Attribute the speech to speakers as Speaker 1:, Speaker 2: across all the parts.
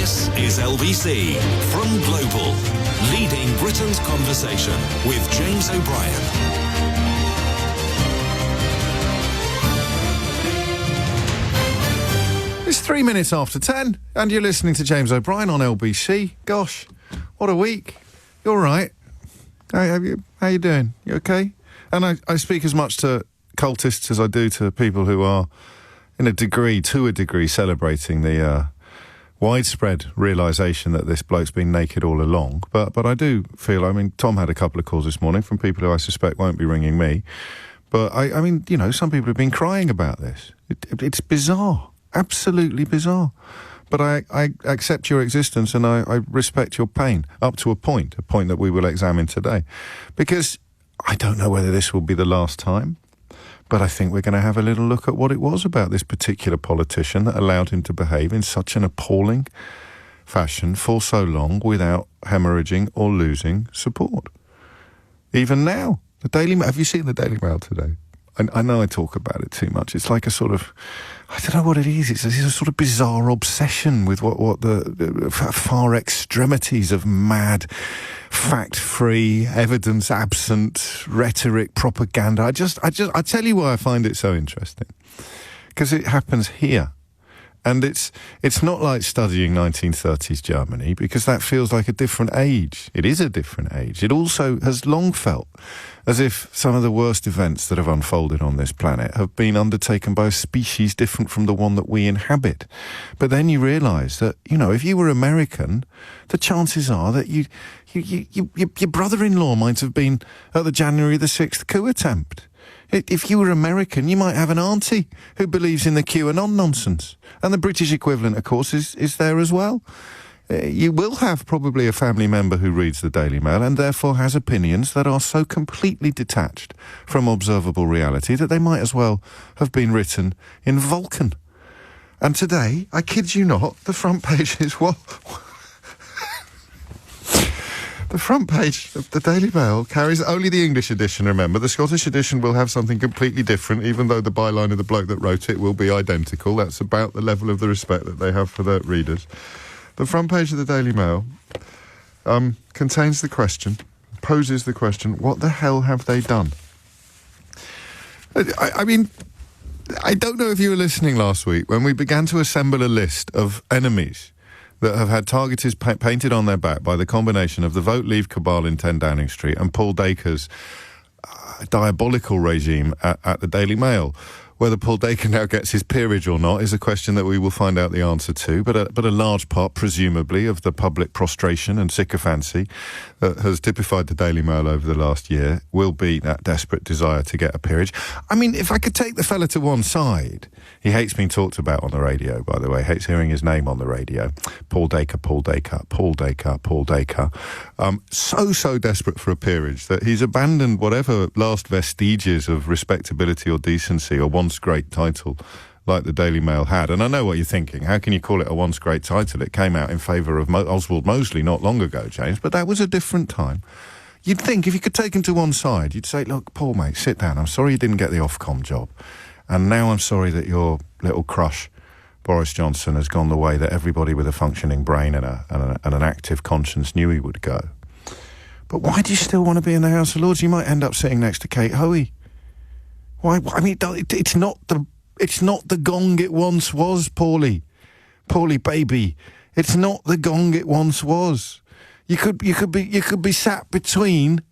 Speaker 1: This is LBC from Global, leading Britain's conversation with James O'Brien.
Speaker 2: It's 3 minutes after 10, and you're listening to James O'Brien on LBC. Gosh, what a week. You're right. How you doing? You okay? And I speak as much to cultists as I do to people who are, to a degree, celebrating the widespread realisation that this bloke's been naked all along. But I do feel, Tom had a couple of calls this morning from people who I suspect won't be ringing me. But, some people have been crying about this. It's bizarre. Absolutely bizarre. But I accept your existence and I respect your pain, up to a point that we will examine today. Because I don't know whether this will be the last time, but I think we're going to have a little look at what it was about this particular politician that allowed him to behave in such an appalling fashion for so long without hemorrhaging or losing support. Even now, the Daily Mail, have you seen the Daily Mail today? I know I talk about it too much. It's like a sort of, I don't know what it is. It's a sort of bizarre obsession with what the far extremities of mad, fact-free, evidence-absent rhetoric, propaganda. I tell you why I find it so interesting. Because it happens here. And it's not like studying 1930s Germany, because that feels like a different age. It is a different age. It also has long felt as if some of the worst events that have unfolded on this planet have been undertaken by a species different from the one that we inhabit. But then you realise that, if you were American, the chances are that your brother-in-law might have been at the January the 6th coup attempt. If you were American, you might have an auntie who believes in the QAnon nonsense. And the British equivalent, of course, is there as well. You will have probably a family member who reads the Daily Mail and therefore has opinions that are so completely detached from observable reality that they might as well have been written in Vulcan. And today, I kid you not, the front page is what? The front page of the Daily Mail carries only the English edition, remember. The Scottish edition will have something completely different, even though the byline of the bloke that wrote it will be identical. That's about the level of the respect that they have for their readers. The front page of the Daily Mail contains the question, poses the question, what the hell have they done? I don't know if you were listening last week when we began to assemble a list of enemies that have had targets painted on their back by the combination of the Vote Leave cabal in 10 Downing Street and Paul Dacre's diabolical regime at the Daily Mail. Whether Paul Dacre now gets his peerage or not is a question that we will find out the answer to, but a large part, presumably, of the public prostration and sycophancy that has typified the Daily Mail over the last year will be that desperate desire to get a peerage. If I could take the fella to one side, he hates being talked about on the radio, by the way, hates hearing his name on the radio. Paul Dacre. So desperate for a peerage that he's abandoned whatever last vestiges of respectability or decency or once great title like the Daily Mail had. And I know what you're thinking. How can you call it a once great title? It came out in favour of Oswald Mosley not long ago, James, but that was a different time. You'd think if you could take him to one side, you'd say, look, Paul, mate, sit down. I'm sorry you didn't get the Ofcom job. And now I'm sorry that your little crush, Boris Johnson, has gone the way that everybody with a functioning brain and an active conscience knew he would go. But why do you still want to be in the House of Lords? You might end up sitting next to Kate Hoey. Why? It's not the gong it once was, Paulie, baby. It's not the gong it once was. You could be sat between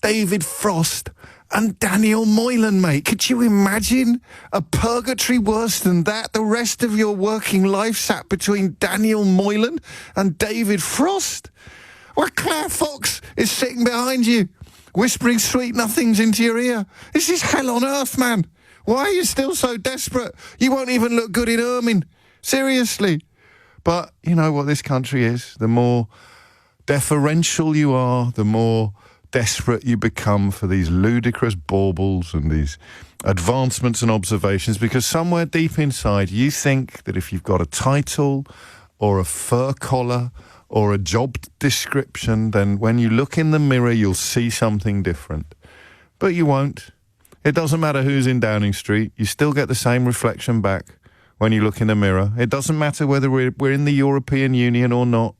Speaker 2: David Frost and Daniel Moylan, mate. Could you imagine a purgatory worse than that? The rest of your working life sat between Daniel Moylan and David Frost. Well, Claire Fox is sitting behind you, whispering sweet nothings into your ear. This is hell on earth, man. Why are you still so desperate? You won't even look good in ermine. Seriously. But you know what this country is. The more deferential you are, the more desperate you become for these ludicrous baubles and these advancements and observations, because somewhere deep inside you think that if you've got a title or a fur collar or a job description, then when you look in the mirror you'll see something different. But you won't. It doesn't matter who's in Downing Street, you still get the same reflection back when you look in the mirror. It doesn't matter whether we're in the European Union or not.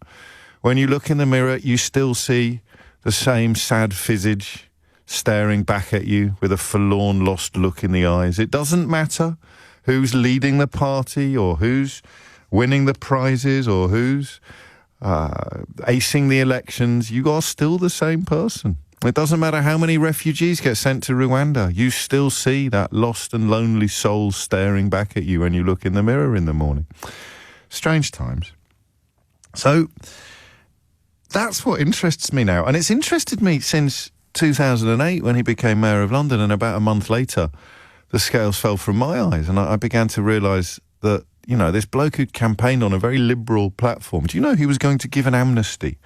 Speaker 2: When you look in the mirror, you still see the same sad visage staring back at you with a forlorn, lost look in the eyes. It doesn't matter who's leading the party or who's winning the prizes or who's acing the elections. You are still the same person. It doesn't matter how many refugees get sent to Rwanda. You still see that lost and lonely soul staring back at you when you look in the mirror in the morning. Strange times. So that's what interests me now. And it's interested me since 2008 when he became Mayor of London, and about a month later, the scales fell from my eyes, and I began to realise that, you know, this bloke who'd campaigned on a very liberal platform, do you know he was going to give an amnesty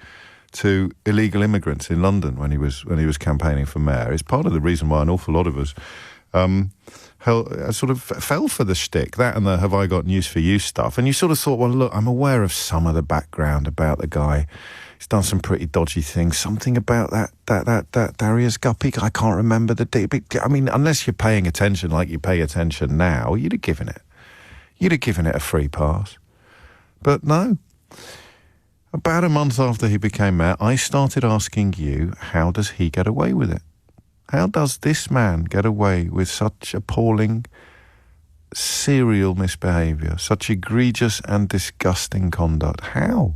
Speaker 2: to illegal immigrants in London when he was campaigning for mayor? It's part of the reason why an awful lot of us sort of fell for the shtick, that and the "have I got news for you" stuff. And you sort of thought, well, look, I'm aware of some of the background about the guy. He's done some pretty dodgy things. Something about that Darius Guppy, I can't remember the date. I mean, unless you're paying attention like you pay attention now, you'd have given it a free pass. But no. About a month after he became mayor, I started asking you, how does he get away with it? How does this man get away with such appalling, serial misbehaviour, such egregious and disgusting conduct? How?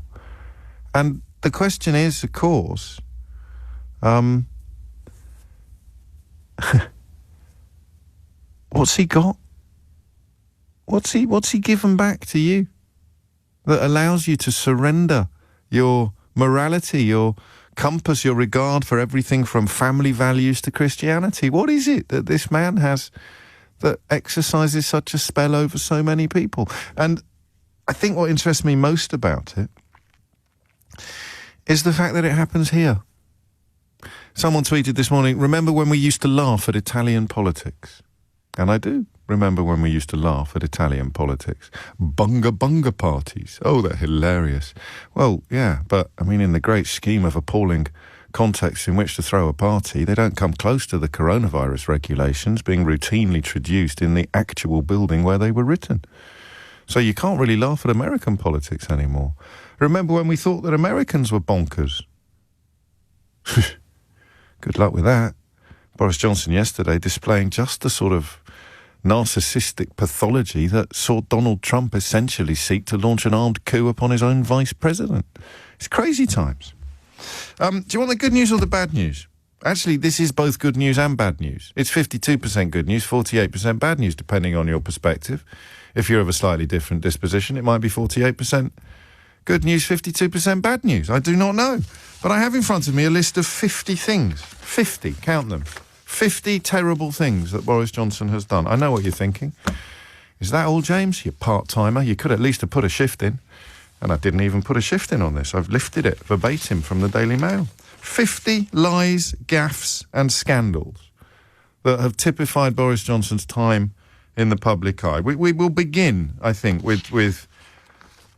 Speaker 2: And the question is, of course, what's he got? What's he given back to you that allows you to surrender your morality, your compass, your regard for everything from family values to Christianity? What is it that this man has that exercises such a spell over so many people? And I think what interests me most about it is the fact that it happens here. Someone tweeted this morning, remember when we used to laugh at Italian politics? And I do remember when we used to laugh at Italian politics. Bunga bunga parties. Oh, they're hilarious. Well, yeah, but, I mean, in the great scheme of appalling context in which to throw a party, they don't come close to the coronavirus regulations being routinely traduced in the actual building where they were written. So you can't really laugh at American politics anymore. Remember when we thought that Americans were bonkers? Good luck with that. Boris Johnson yesterday displaying just the sort of narcissistic pathology that saw Donald Trump essentially seek to launch an armed coup upon his own vice president. It's crazy times. Do you want the good news or the bad news? Actually, this is both good news and bad news. It's 52% good news, 48% bad news, depending on your perspective. If you're of a slightly different disposition, it might be 48% good news, 52% bad news. I do not know. But I have in front of me a list of 50 things. 50, count them. 50 terrible things that Boris Johnson has done. I know what you're thinking. Is that all, James? You part-timer. You could at least have put a shift in. And I didn't even put a shift in on this. I've lifted it verbatim from the Daily Mail. 50 lies, gaffes and scandals that have typified Boris Johnson's time in the public eye. We will begin, I think, with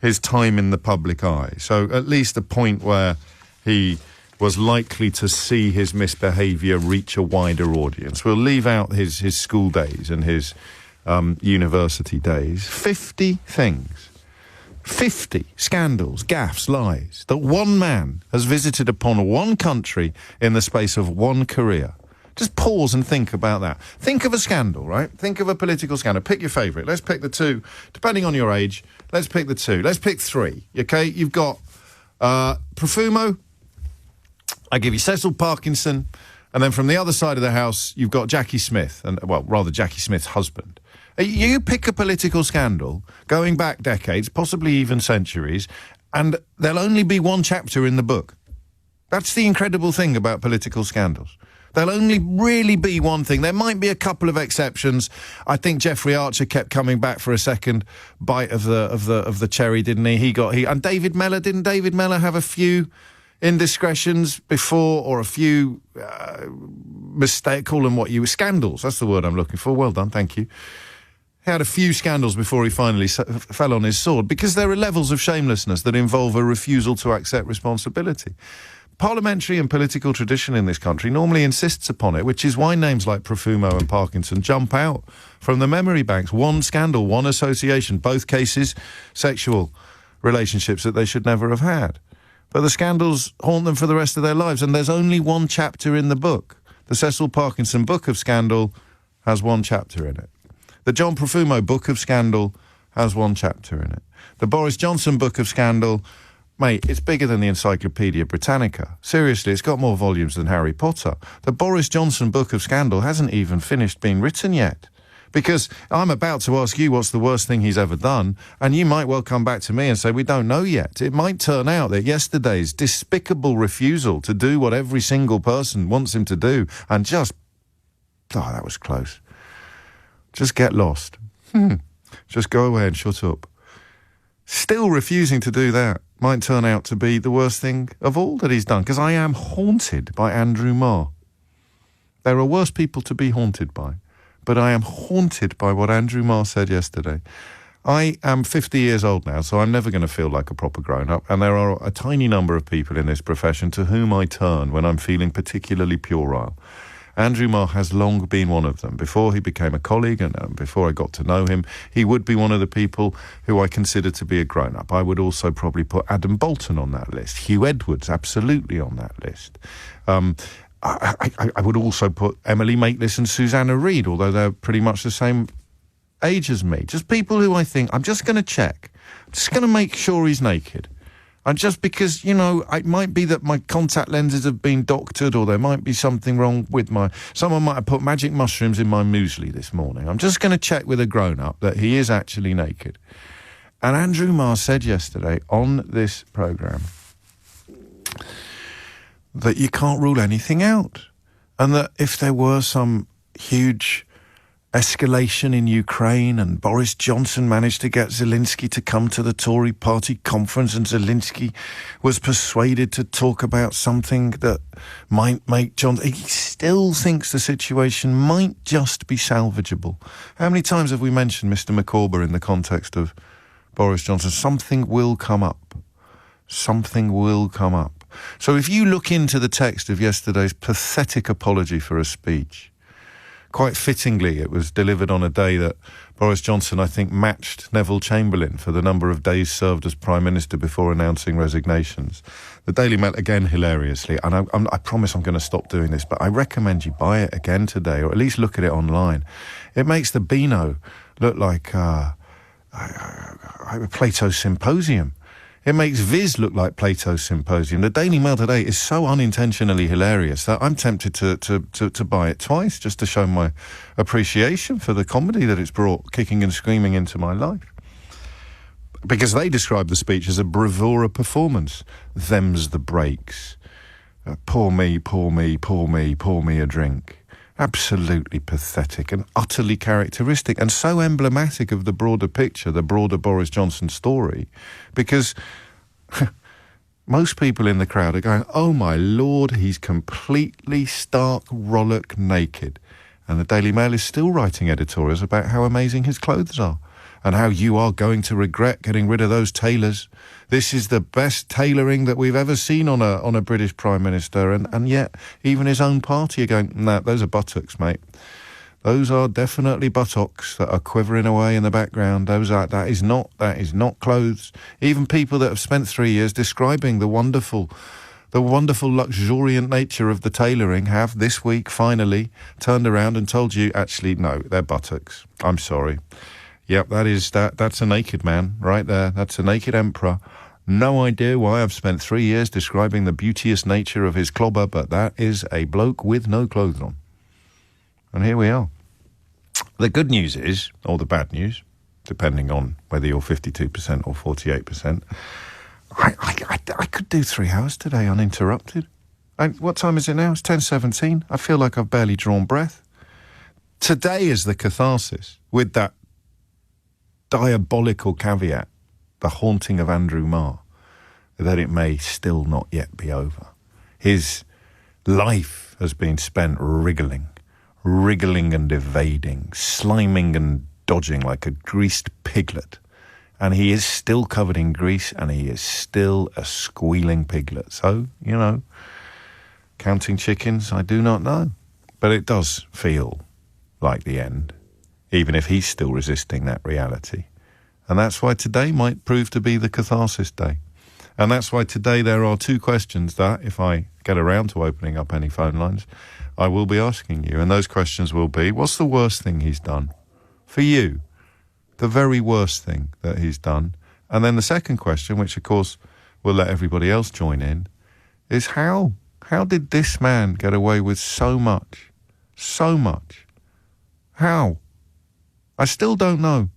Speaker 2: his time in the public eye. So at least a point where he was likely to see his misbehaviour reach a wider audience. We'll leave out his school days and his university days. 50 things. 50 scandals, gaffes, lies that one man has visited upon one country in the space of one career. Just pause and think about that. Think of a scandal, right? Think of a political scandal. Pick your favourite. Let's pick the two. Depending on your age, let's pick the two. Let's pick three, okay? You've got Profumo. I give you Cecil Parkinson. And then from the other side of the house, you've got Jackie Smith. And, well, rather Jackie Smith's husband. You pick a political scandal going back decades, possibly even centuries, and there'll only be one chapter in the book. That's the incredible thing about political scandals. There'll only really be one thing. There might be a couple of exceptions. I think Jeffrey Archer kept coming back for a second bite of the cherry, didn't he? And David Mellor, didn't David Mellor have a few indiscretions before, or a few call them scandals? That's the word I'm looking for. Well done, thank you. He had a few scandals before he finally fell on his sword, because there are levels of shamelessness that involve a refusal to accept responsibility. parliamentary and political tradition in this country normally insists upon it, which is why names like Profumo and Parkinson jump out from the memory banks. One scandal, one association, both cases sexual relationships that they should never have had. But the scandals haunt them for the rest of their lives, and there's only one chapter in the book. The Cecil Parkinson Book of Scandal has one chapter in it. The John Profumo Book of Scandal has one chapter in it. The Boris Johnson Book of Scandal, mate, it's bigger than the Encyclopedia Britannica. Seriously, it's got more volumes than Harry Potter. The Boris Johnson Book of Scandal hasn't even finished being written yet. Because I'm about to ask you what's the worst thing he's ever done, and you might well come back to me and say, we don't know yet. It might turn out that yesterday's despicable refusal to do what every single person wants him to do, and just, that was close. Just get lost. Just go away and shut up. Still refusing to do that might turn out to be the worst thing of all that he's done, because I am haunted by Andrew Marr. There are worse people to be haunted by, but I am haunted by what Andrew Marr said yesterday. I am 50 years old now, so I'm never going to feel like a proper grown-up, and there are a tiny number of people in this profession to whom I turn when I'm feeling particularly puerile. Andrew Marr has long been one of them. Before he became a colleague and before I got to know him, he would be one of the people who I consider to be a grown-up. I would also probably put Adam Bolton on that list. Hugh Edwards, absolutely on that list. I would also put Emily Maitlis and Susanna Reid, although they're pretty much the same age as me. Just people who I think, I'm just going to check. I'm just going to make sure he's naked. And just because, it might be that my contact lenses have been doctored, or there might be something wrong with someone might have put magic mushrooms in my muesli this morning. I'm just going to check with a grown-up that he is actually naked. And Andrew Marr said yesterday on this programme that you can't rule anything out. And that if there were some huge escalation in Ukraine and Boris Johnson managed to get Zelensky to come to the Tory party conference, and Zelensky was persuaded to talk about something that might make Johnson... He still thinks the situation might just be salvageable. How many times have we mentioned Mr. McCorber in the context of Boris Johnson? Something will come up. Something will come up. So if you look into the text of yesterday's pathetic apology for a speech, quite fittingly, it was delivered on a day that Boris Johnson, I think, matched Neville Chamberlain for the number of days served as Prime Minister before announcing resignations. The Daily Mail, again, hilariously, and I promise I'm going to stop doing this, but I recommend you buy it again today, or at least look at it online. It makes the Beano look like Plato's Symposium. It makes Viz look like Plato's Symposium. The Daily Mail today is so unintentionally hilarious that I'm tempted to buy it twice just to show my appreciation for the comedy that it's brought kicking and screaming into my life. Because they describe the speech as a bravura performance. Them's the breaks. Pour me a drink. Absolutely pathetic and utterly characteristic, and so emblematic of the broader picture, the broader Boris Johnson story, because most people in the crowd are going, oh my Lord, he's completely stark rollock naked. And the Daily Mail is still writing editorials about how amazing his clothes are and how you are going to regret getting rid of those tailors. This is the best tailoring that we've ever seen on a British Prime Minister, and yet even his own party are going, nah, those are buttocks, mate. Those are definitely buttocks that are quivering away in the background. That is not clothes. Even people that have spent 3 years describing the wonderful luxuriant nature of the tailoring have this week finally turned around and told you, actually, no, they're buttocks. I'm sorry. Yep, that's a naked man right there. That's a naked emperor. No idea why I've spent 3 years describing the beauteous nature of his clobber, but that is a bloke with no clothes on. And here we are. The good news is, or the bad news, depending on whether you're 52% or 48%, I could do 3 hours today uninterrupted. What time is it now? It's 10:17. I feel like I've barely drawn breath. Today is the catharsis, with that diabolical caveat, the haunting of Andrew Marr, that it may still not yet be over. His life has been spent wriggling and evading, sliming and dodging like a greased piglet And he is still covered in grease, and he is still a squealing piglet. So, counting chickens, I do not know. But it does feel like the end, even if he's still resisting that reality. And that's why today might prove to be the catharsis day. And that's why today there are two questions that, if I get around to opening up any phone lines, I will be asking you. And those questions will be, what's the worst thing he's done for you? The very worst thing that he's done. And then the second question, which of course will let everybody else join in, is how did this man get away with so much? So much. How? I still don't know.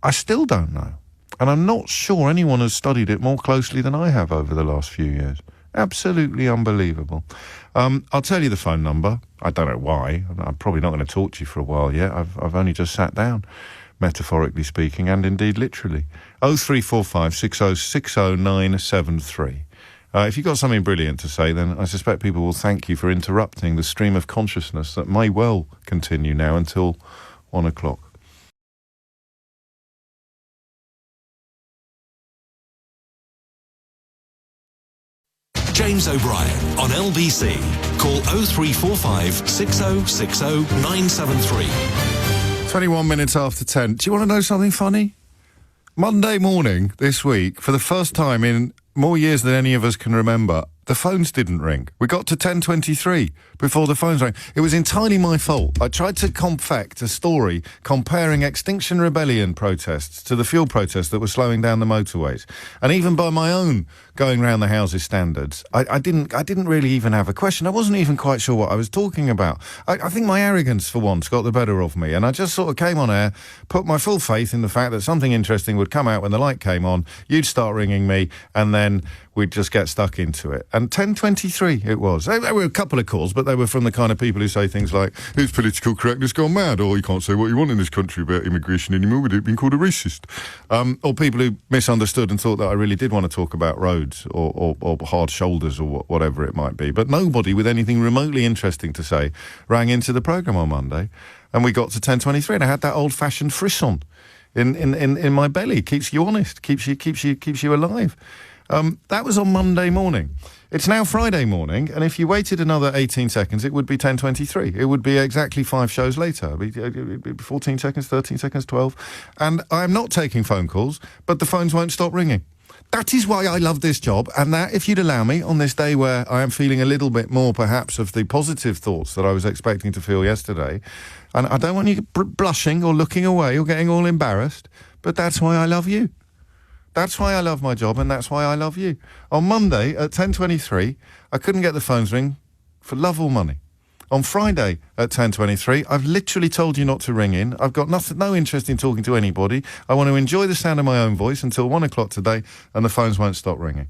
Speaker 2: I still don't know. And I'm not sure anyone has studied it more closely than I have over the last few years. Absolutely unbelievable. I'll tell you the phone number. I don't know why. I'm probably not going to talk to you for a while yet. I've only just sat down, metaphorically speaking, and indeed literally. 0345 6060 973. If you've got something brilliant to say, then I suspect people will thank you for interrupting the stream of consciousness that may well continue now until 1 o'clock.
Speaker 1: James O'Brien on LBC. Call 0345 6060 973.
Speaker 2: 21 minutes after 10. Do you want to know something funny? Monday morning this week, for the first time in more years than any of us can remember, the phones didn't ring. We got to 10:23 before the phones rang. It was entirely my fault. I tried to confect a story comparing Extinction Rebellion protests to the fuel protests that were slowing down the motorways. And even by my own going round the houses standards, I didn't really even have a question. I wasn't even quite sure what I was talking about. I think my arrogance, for once, got the better of me. And I just sort of came on air, put my full faith in the fact that something interesting would come out when the light came on, you'd start ringing me, and then we'd just get stuck into it. And 10:23 it was. There were a couple of calls, but they were from the kind of people who say things like, "Is political correctness gone mad?" Or, "You can't say what you want in this country about immigration anymore without being called a racist." Or people who misunderstood and thought that I really did want to talk about roads or hard shoulders or whatever it might be. But nobody with anything remotely interesting to say rang into the programme on Monday. And we got to 10:23 and I had that old-fashioned frisson in my belly. Keeps you honest, keeps you alive. That was on Monday morning. It's now Friday morning, and if you waited another 18 seconds, it would be 10:23. It would be exactly 5 shows later. It'd be 14 seconds, 13 seconds, 12. And I'm not taking phone calls, but the phones won't stop ringing. That is why I love this job, and that, if you'd allow me, on this day where I am feeling a little bit more, perhaps, of the positive thoughts that I was expecting to feel yesterday, and I don't want you blushing or looking away or getting all embarrassed, but that's why I love you. That's why I love my job, and that's why I love you. On Monday at 10:23, I couldn't get the phones ring for love or money. On Friday at 10:23, I've literally told you not to ring in. I've got no interest in talking to anybody. I want to enjoy the sound of my own voice until 1 o'clock today, and the phones won't stop ringing.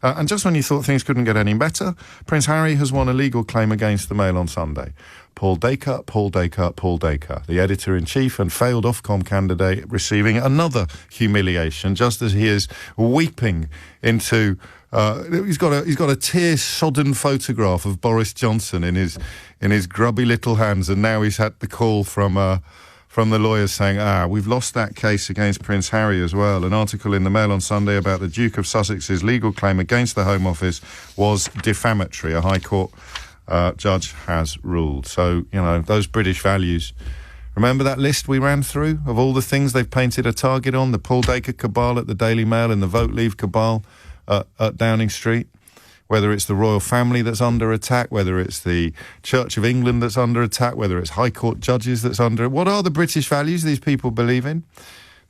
Speaker 2: And just when you thought things couldn't get any better, Prince Harry has won a legal claim against the Mail on Sunday. Paul Dacre, the editor-in-chief and failed Ofcom candidate, receiving another humiliation, just as he is weeping into... he's got a tear-sodden photograph of Boris Johnson in his grubby little hands, and now he's had the call from the lawyers saying, we've lost that case against Prince Harry as well. An article in the Mail on Sunday about the Duke of Sussex's legal claim against the Home Office was defamatory. A High Court judge has ruled. So, those British values. Remember that list we ran through of all the things they've painted a target on? The Paul Dacre cabal at the Daily Mail and the Vote Leave cabal at Downing Street? Whether it's the royal family that's under attack, whether it's the Church of England that's under attack, whether it's High Court judges that's under... What are the British values these people believe in?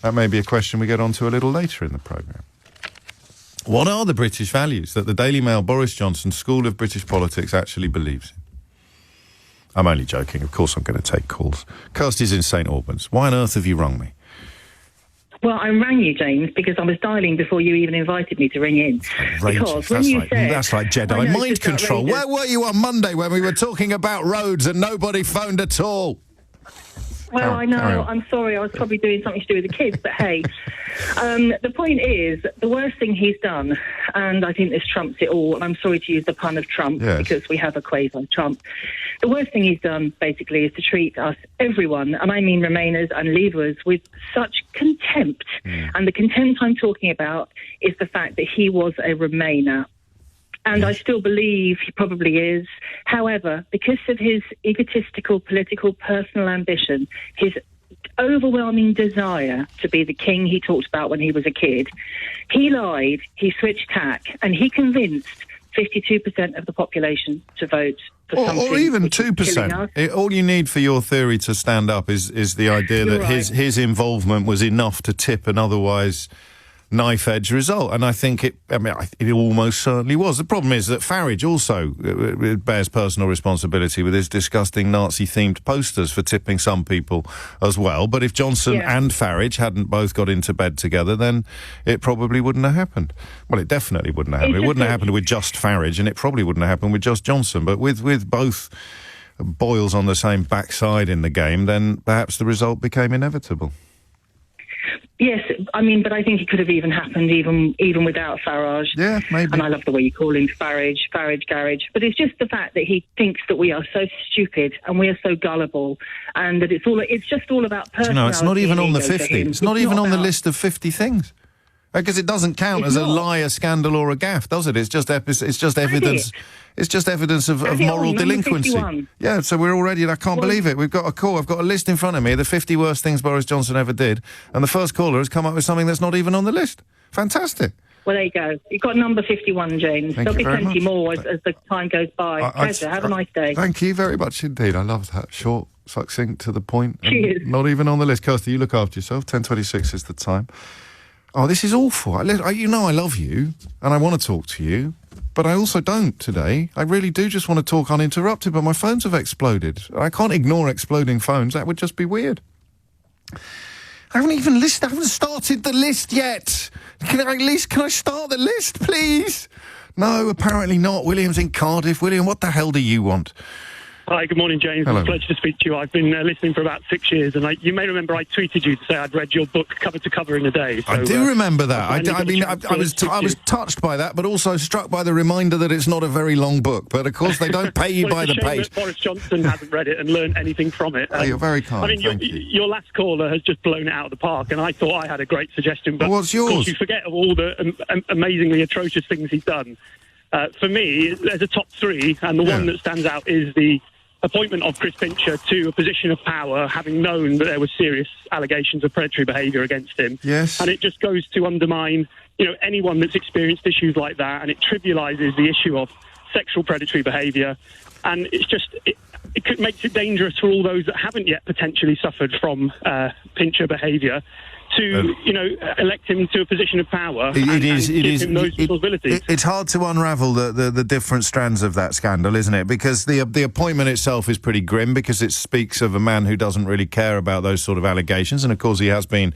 Speaker 2: That may be a question we get onto a little later in the programme. What are the British values that the Daily Mail Boris Johnson School of British Politics actually believes in? I'm only joking. Of course I'm going to take calls. Kirsty's in St Albans. Why on earth have you rung me?
Speaker 3: Well, I rang you, James, because I was dialing before you even invited me to ring in.
Speaker 2: Because when that's like Jedi mind control. Where were you on Monday when we were talking about roads and nobody phoned at all?
Speaker 3: Well, I know.
Speaker 2: Carry on.
Speaker 3: I'm sorry. I was probably doing something to do with the kids, but hey. The point is, the worst thing he's done, and I think this trumps it all, and I'm sorry to use the pun of Trump,
Speaker 2: Yes.
Speaker 3: because we have a quasi-Trump. The worst thing he's done, basically, is to treat us, everyone, and I mean Remainers and Leavers, with such contempt. And the contempt I'm talking about is the fact that he was a Remainer. And I still believe he probably is. However, because of his egotistical, political, personal ambition, his overwhelming desire to be the king he talked about when he was a kid, he lied, he switched tack, and he convinced 52% of the population to vote for something.
Speaker 2: Or even
Speaker 3: which is killing us.
Speaker 2: 2%. All you need for your theory to stand up is the idea
Speaker 3: You're
Speaker 2: that
Speaker 3: right.
Speaker 2: his involvement was enough to tip an otherwise knife-edge result, and I think it almost certainly was. The problem is that Farage also bears personal responsibility with his disgusting Nazi-themed posters for tipping some people as well. But if Johnson and Farage hadn't both got into bed together, then it probably wouldn't have happened. Well, it definitely wouldn't have happened. It wouldn't have happened with just Farage, and it probably wouldn't have happened with just Johnson. But with both boils on the same backside in the game, then perhaps the result became inevitable.
Speaker 3: Yes, I mean, but I think it could have even happened even without Farage.
Speaker 2: Yeah, maybe.
Speaker 3: And I love the way you call him Farage, Garage. But it's just the fact that he thinks that we are so stupid and we are so gullible, and that it's just all about personality.
Speaker 2: It's not even on the
Speaker 3: and ego
Speaker 2: 50.
Speaker 3: for him.
Speaker 2: It's not even on the
Speaker 3: about-
Speaker 2: list of 50 things. Because it doesn't count
Speaker 3: It's
Speaker 2: as a
Speaker 3: not.
Speaker 2: lie, a scandal, or a gaffe, does it? It's just evidence. It's just evidence of
Speaker 3: Add it
Speaker 2: moral
Speaker 3: on, number
Speaker 2: delinquency.
Speaker 3: 51.
Speaker 2: Yeah, so we're already. I can't believe it. We've got a call. I've got a list in front of me. The 50 worst things Boris Johnson ever did, and the first caller has come up with something that's not even on the list. Fantastic.
Speaker 3: Well, there you go. You've got number 51, James.
Speaker 2: Thank
Speaker 3: There'll
Speaker 2: you
Speaker 3: be
Speaker 2: very
Speaker 3: plenty
Speaker 2: much.
Speaker 3: more as the time goes by. Pleasure. Have a nice day.
Speaker 2: Thank you very much indeed. I love that. Short, succinct, to the point. and
Speaker 3: Cheers.
Speaker 2: Not even on the list. Kirsty, you look after yourself. 10:26 is the time. Oh, this is awful. You know I love you, and I want to talk to you, but I also don't today. I really do just want to talk uninterrupted, but my phones have exploded. I can't ignore exploding phones. That would just be weird. I haven't even listed. I haven't started the list yet. Can I start the list, please? No, apparently not. William's in Cardiff. William, what the hell do you want?
Speaker 4: Hi, good morning, James.
Speaker 2: Hello.
Speaker 4: It's a pleasure to speak to you. I've been listening for about 6 years, and you may remember I tweeted you to say I'd read your book cover to cover in a day. So,
Speaker 2: I do remember that.
Speaker 4: I
Speaker 2: I was touched by that, but also struck by the reminder that it's not a very long book. But of course, they don't pay you
Speaker 4: well,
Speaker 2: by
Speaker 4: it's
Speaker 2: the
Speaker 4: a shame
Speaker 2: page.
Speaker 4: that Boris Johnson hasn't read it and learned anything from it.
Speaker 2: Oh, you're very kind.
Speaker 4: I mean,
Speaker 2: Thank you.
Speaker 4: your last caller has just blown it out of the park, and I thought I had a great suggestion. But
Speaker 2: Well, what's yours?
Speaker 4: Of course, you forget of all the amazingly atrocious things he's done. For me, there's a top three, and the one that stands out is the appointment of Chris Pincher to a position of power, having known that there were serious allegations of predatory behaviour against him.
Speaker 2: Yes.
Speaker 4: And it just goes to undermine, anyone that's experienced issues like that, and it trivialises the issue of sexual predatory behaviour. And it's just, it makes it dangerous for all those that haven't yet potentially suffered from Pincher behaviour to, elect him to a position of power and give him those responsibilities.
Speaker 2: It's hard to unravel the different strands of that scandal, isn't it? Because the appointment itself is pretty grim, because it speaks of a man who doesn't really care about those sort of allegations, and of course he has been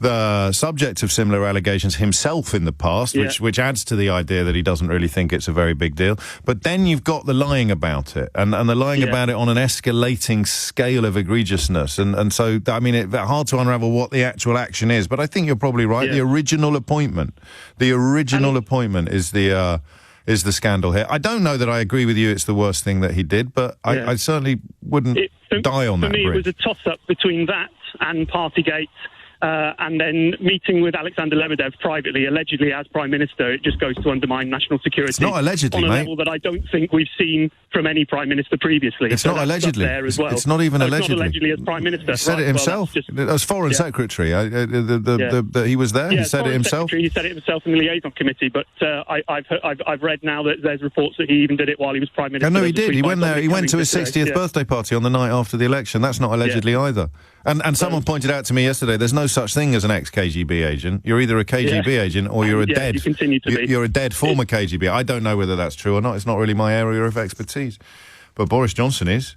Speaker 2: the subject of similar allegations himself in the past, which adds to the idea that he doesn't really think it's a very big deal. But then you've got the lying about it, and the lying about it on an escalating scale of egregiousness. And so, I mean, it's hard to unravel what the actual action is. But I think you're probably right.
Speaker 4: Yeah.
Speaker 2: The original appointment is the scandal here. I don't know that I agree with you it's the worst thing that he did, but I certainly wouldn't die on that bridge.
Speaker 4: For me, it was a toss-up between that and Partygate. And then meeting with Alexander Lebedev privately, allegedly as Prime Minister, it just goes to undermine national security.
Speaker 2: It's not allegedly,
Speaker 4: on a
Speaker 2: mate.
Speaker 4: level that I don't think we've seen from any Prime Minister previously.
Speaker 2: It's
Speaker 4: So
Speaker 2: not
Speaker 4: that's
Speaker 2: allegedly.
Speaker 4: up there as well.
Speaker 2: It's not even allegedly.
Speaker 4: It's not allegedly as Prime Minister.
Speaker 2: He said it himself. As Foreign Secretary, he was there. He said it himself.
Speaker 4: He said it himself in the liaison committee. But I've read now that there's reports that he even did it while he was Prime Minister.
Speaker 2: No, he
Speaker 4: There's a
Speaker 2: did. He
Speaker 4: tweet by
Speaker 2: went there.
Speaker 4: Dominic
Speaker 2: He went to
Speaker 4: Cummings
Speaker 2: his
Speaker 4: yesterday.
Speaker 2: 60th birthday party on the night after the election. That's not allegedly either. And someone pointed out to me yesterday, there's no such thing as an ex-KGB agent. You're either a KGB agent or you're a dead.
Speaker 4: You continue to be.
Speaker 2: You're a dead former KGB. I don't know whether that's true or not. It's not really my area of expertise. But Boris Johnson is.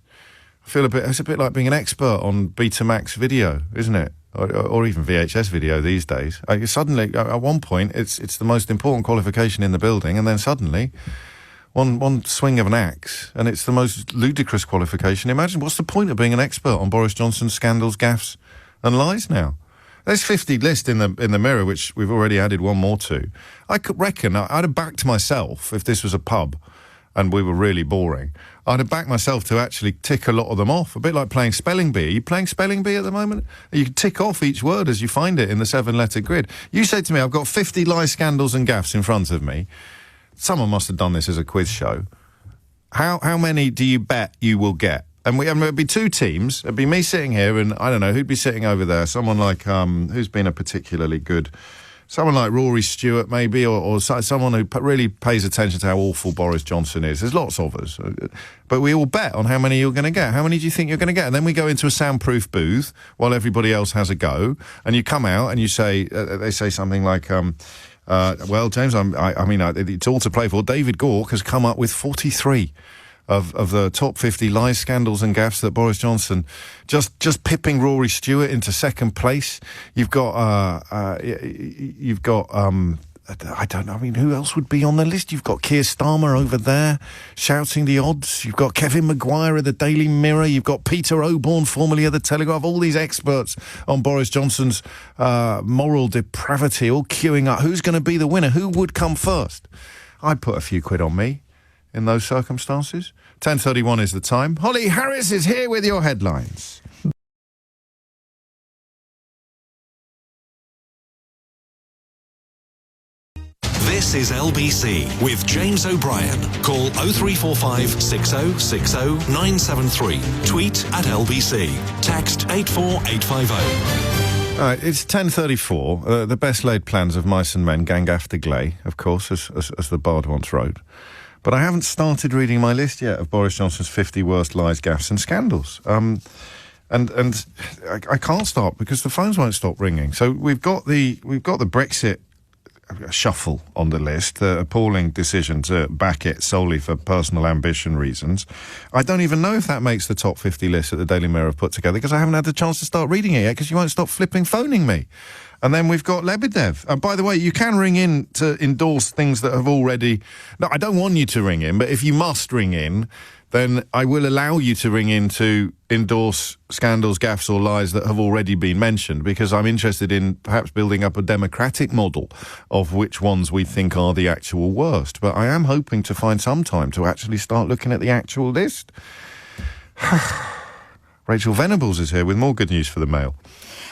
Speaker 2: I feel it's a bit like being an expert on Betamax video, isn't it? Or even VHS video these days. Suddenly, at one point, it's the most important qualification in the building, and then suddenly, one swing of an axe, and it's the most ludicrous qualification. Imagine, what's the point of being an expert on Boris Johnson's scandals, gaffes and lies now? There's 50 list in the Mirror, which we've already added one more to. I could reckon I'd have backed myself if this was a pub and we were really boring. I'd have backed myself to actually tick a lot of them off, a bit like playing spelling bee. Are you playing spelling bee at the moment? You can tick off each word as you find it in the 7-letter grid. You say to me, I've got 50 lies, scandals and gaffes in front of me. Someone must have done this as a quiz show. How many do you bet you will get? And it'd be two teams. It'd be me sitting here and, I don't know, who'd be sitting over there? Someone like, who's been a particularly good... Someone like Rory Stewart, maybe, or someone who really pays attention to how awful Boris Johnson is. There's lots of us. But we all bet on how many you're going to get. How many do you think you're going to get? And then we go into a soundproof booth while everybody else has a go. And you come out and you say, they say something like, well, James, I mean, it's all to play for. David Gork has come up with 43 of the top 50 lies, scandals and gaffes that Boris Johnson, just pipping Rory Stewart into second place. You've got, I don't know, I mean, who else would be on the list? You've got Keir Starmer over there shouting the odds. You've got Kevin Maguire of the Daily Mirror. You've got Peter Oborne, formerly of the Telegraph. All these experts on Boris Johnson's moral depravity all queuing up. Who's going to be the winner? Who would come first? I'd put a few quid on me in those circumstances. 10:31 is the time. Holly Harris is here with your headlines.
Speaker 1: This is LBC with James O'Brien. Call 0345 6060 973. Tweet at LBC. Text 84850.
Speaker 2: All right, it's 10:34. The best laid plans of mice and men gang after gley, of course, as the bard once wrote. But I haven't started reading my list yet of Boris Johnson's 50 worst lies, gaffes and scandals. And I can't start because the phones won't stop ringing. So we've got the Brexit shuffle on the list, the appalling decision to back it solely for personal ambition reasons. I don't even know if that makes the top 50 list that the Daily Mirror have put together because I haven't had the chance to start reading it yet because you won't stop phoning me. And then we've got Lebedev. And by the way, you can ring in to endorse things that have already... No, I don't want you to ring in, but if you must ring in, then I will allow you to ring in to endorse scandals, gaffes or lies that have already been mentioned, because I'm interested in perhaps building up a democratic model of which ones we think are the actual worst. But I am hoping to find some time to actually start looking at the actual list. Rachel Venables is here with more good news for the Mail.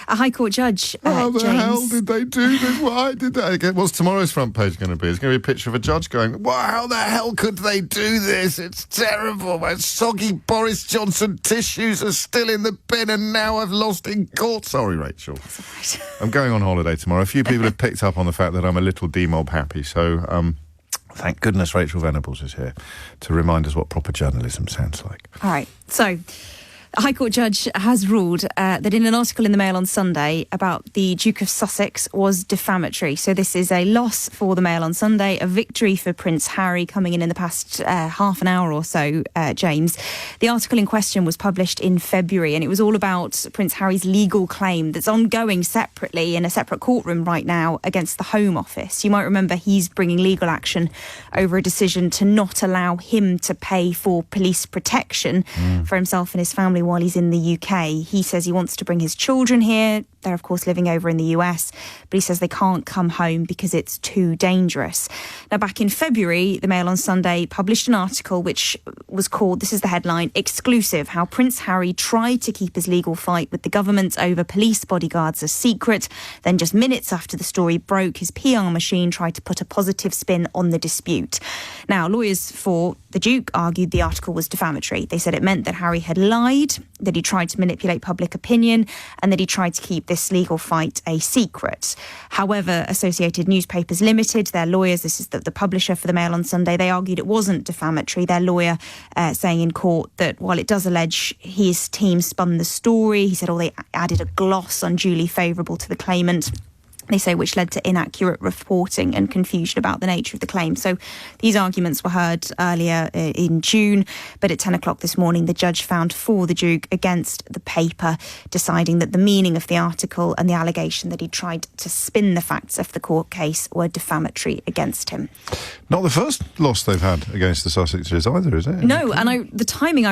Speaker 5: A High Court judge,
Speaker 2: How the
Speaker 5: James.
Speaker 2: hell did they do this? Why did they? What's tomorrow's front page going to be? It's going to be a picture of a judge going, wow, how the hell could they do this? It's terrible. My soggy Boris Johnson tissues are still in the bin and now I've lost in court. Sorry, Rachel.
Speaker 5: That's all right.
Speaker 2: I'm going on holiday tomorrow. A few people have picked up on the fact that I'm a little demob happy. So, thank goodness Rachel Venables is here to remind us what proper journalism sounds like.
Speaker 5: All right, so... A High Court judge has ruled that in an article in the Mail on Sunday about the Duke of Sussex was defamatory. So this is a loss for the Mail on Sunday, a victory for Prince Harry coming in the past half an hour or so, James. The article in question was published in February and it was all about Prince Harry's legal claim that's ongoing separately in a separate courtroom right now against the Home Office. You might remember he's bringing legal action over a decision to not allow him to pay for police protection for himself and his family while he's in the UK. He says he wants to bring his children here. They're, of course, living over in the US, but he says they can't come home because it's too dangerous. Now, back in February, the Mail on Sunday published an article which was called, this is the headline, Exclusive, How Prince Harry Tried to Keep His Legal Fight with the Government Over Police Bodyguards a Secret. Then just minutes after the story broke, his PR machine tried to put a positive spin on the dispute. Now, lawyers for the Duke argued the article was defamatory. They said it meant that Harry had lied, that he tried to manipulate public opinion, and that he tried to keep this legal fight a secret. However, Associated Newspapers Limited, their lawyers, this is the publisher for the Mail on Sunday, they argued it wasn't defamatory. Their lawyer saying in court that while it does allege his team spun the story, he said, they added a gloss unduly favourable to the claimant. they say, which led to inaccurate reporting and confusion about the nature of the claim. So these arguments were heard earlier in June, but at 10 o'clock this morning, the judge found for the Duke against the paper, deciding that the meaning of the article and the allegation that he tried to spin the facts of the court case were defamatory against him.
Speaker 2: Not the first loss they've had against the Sussexes either, is it?
Speaker 5: No, and the timing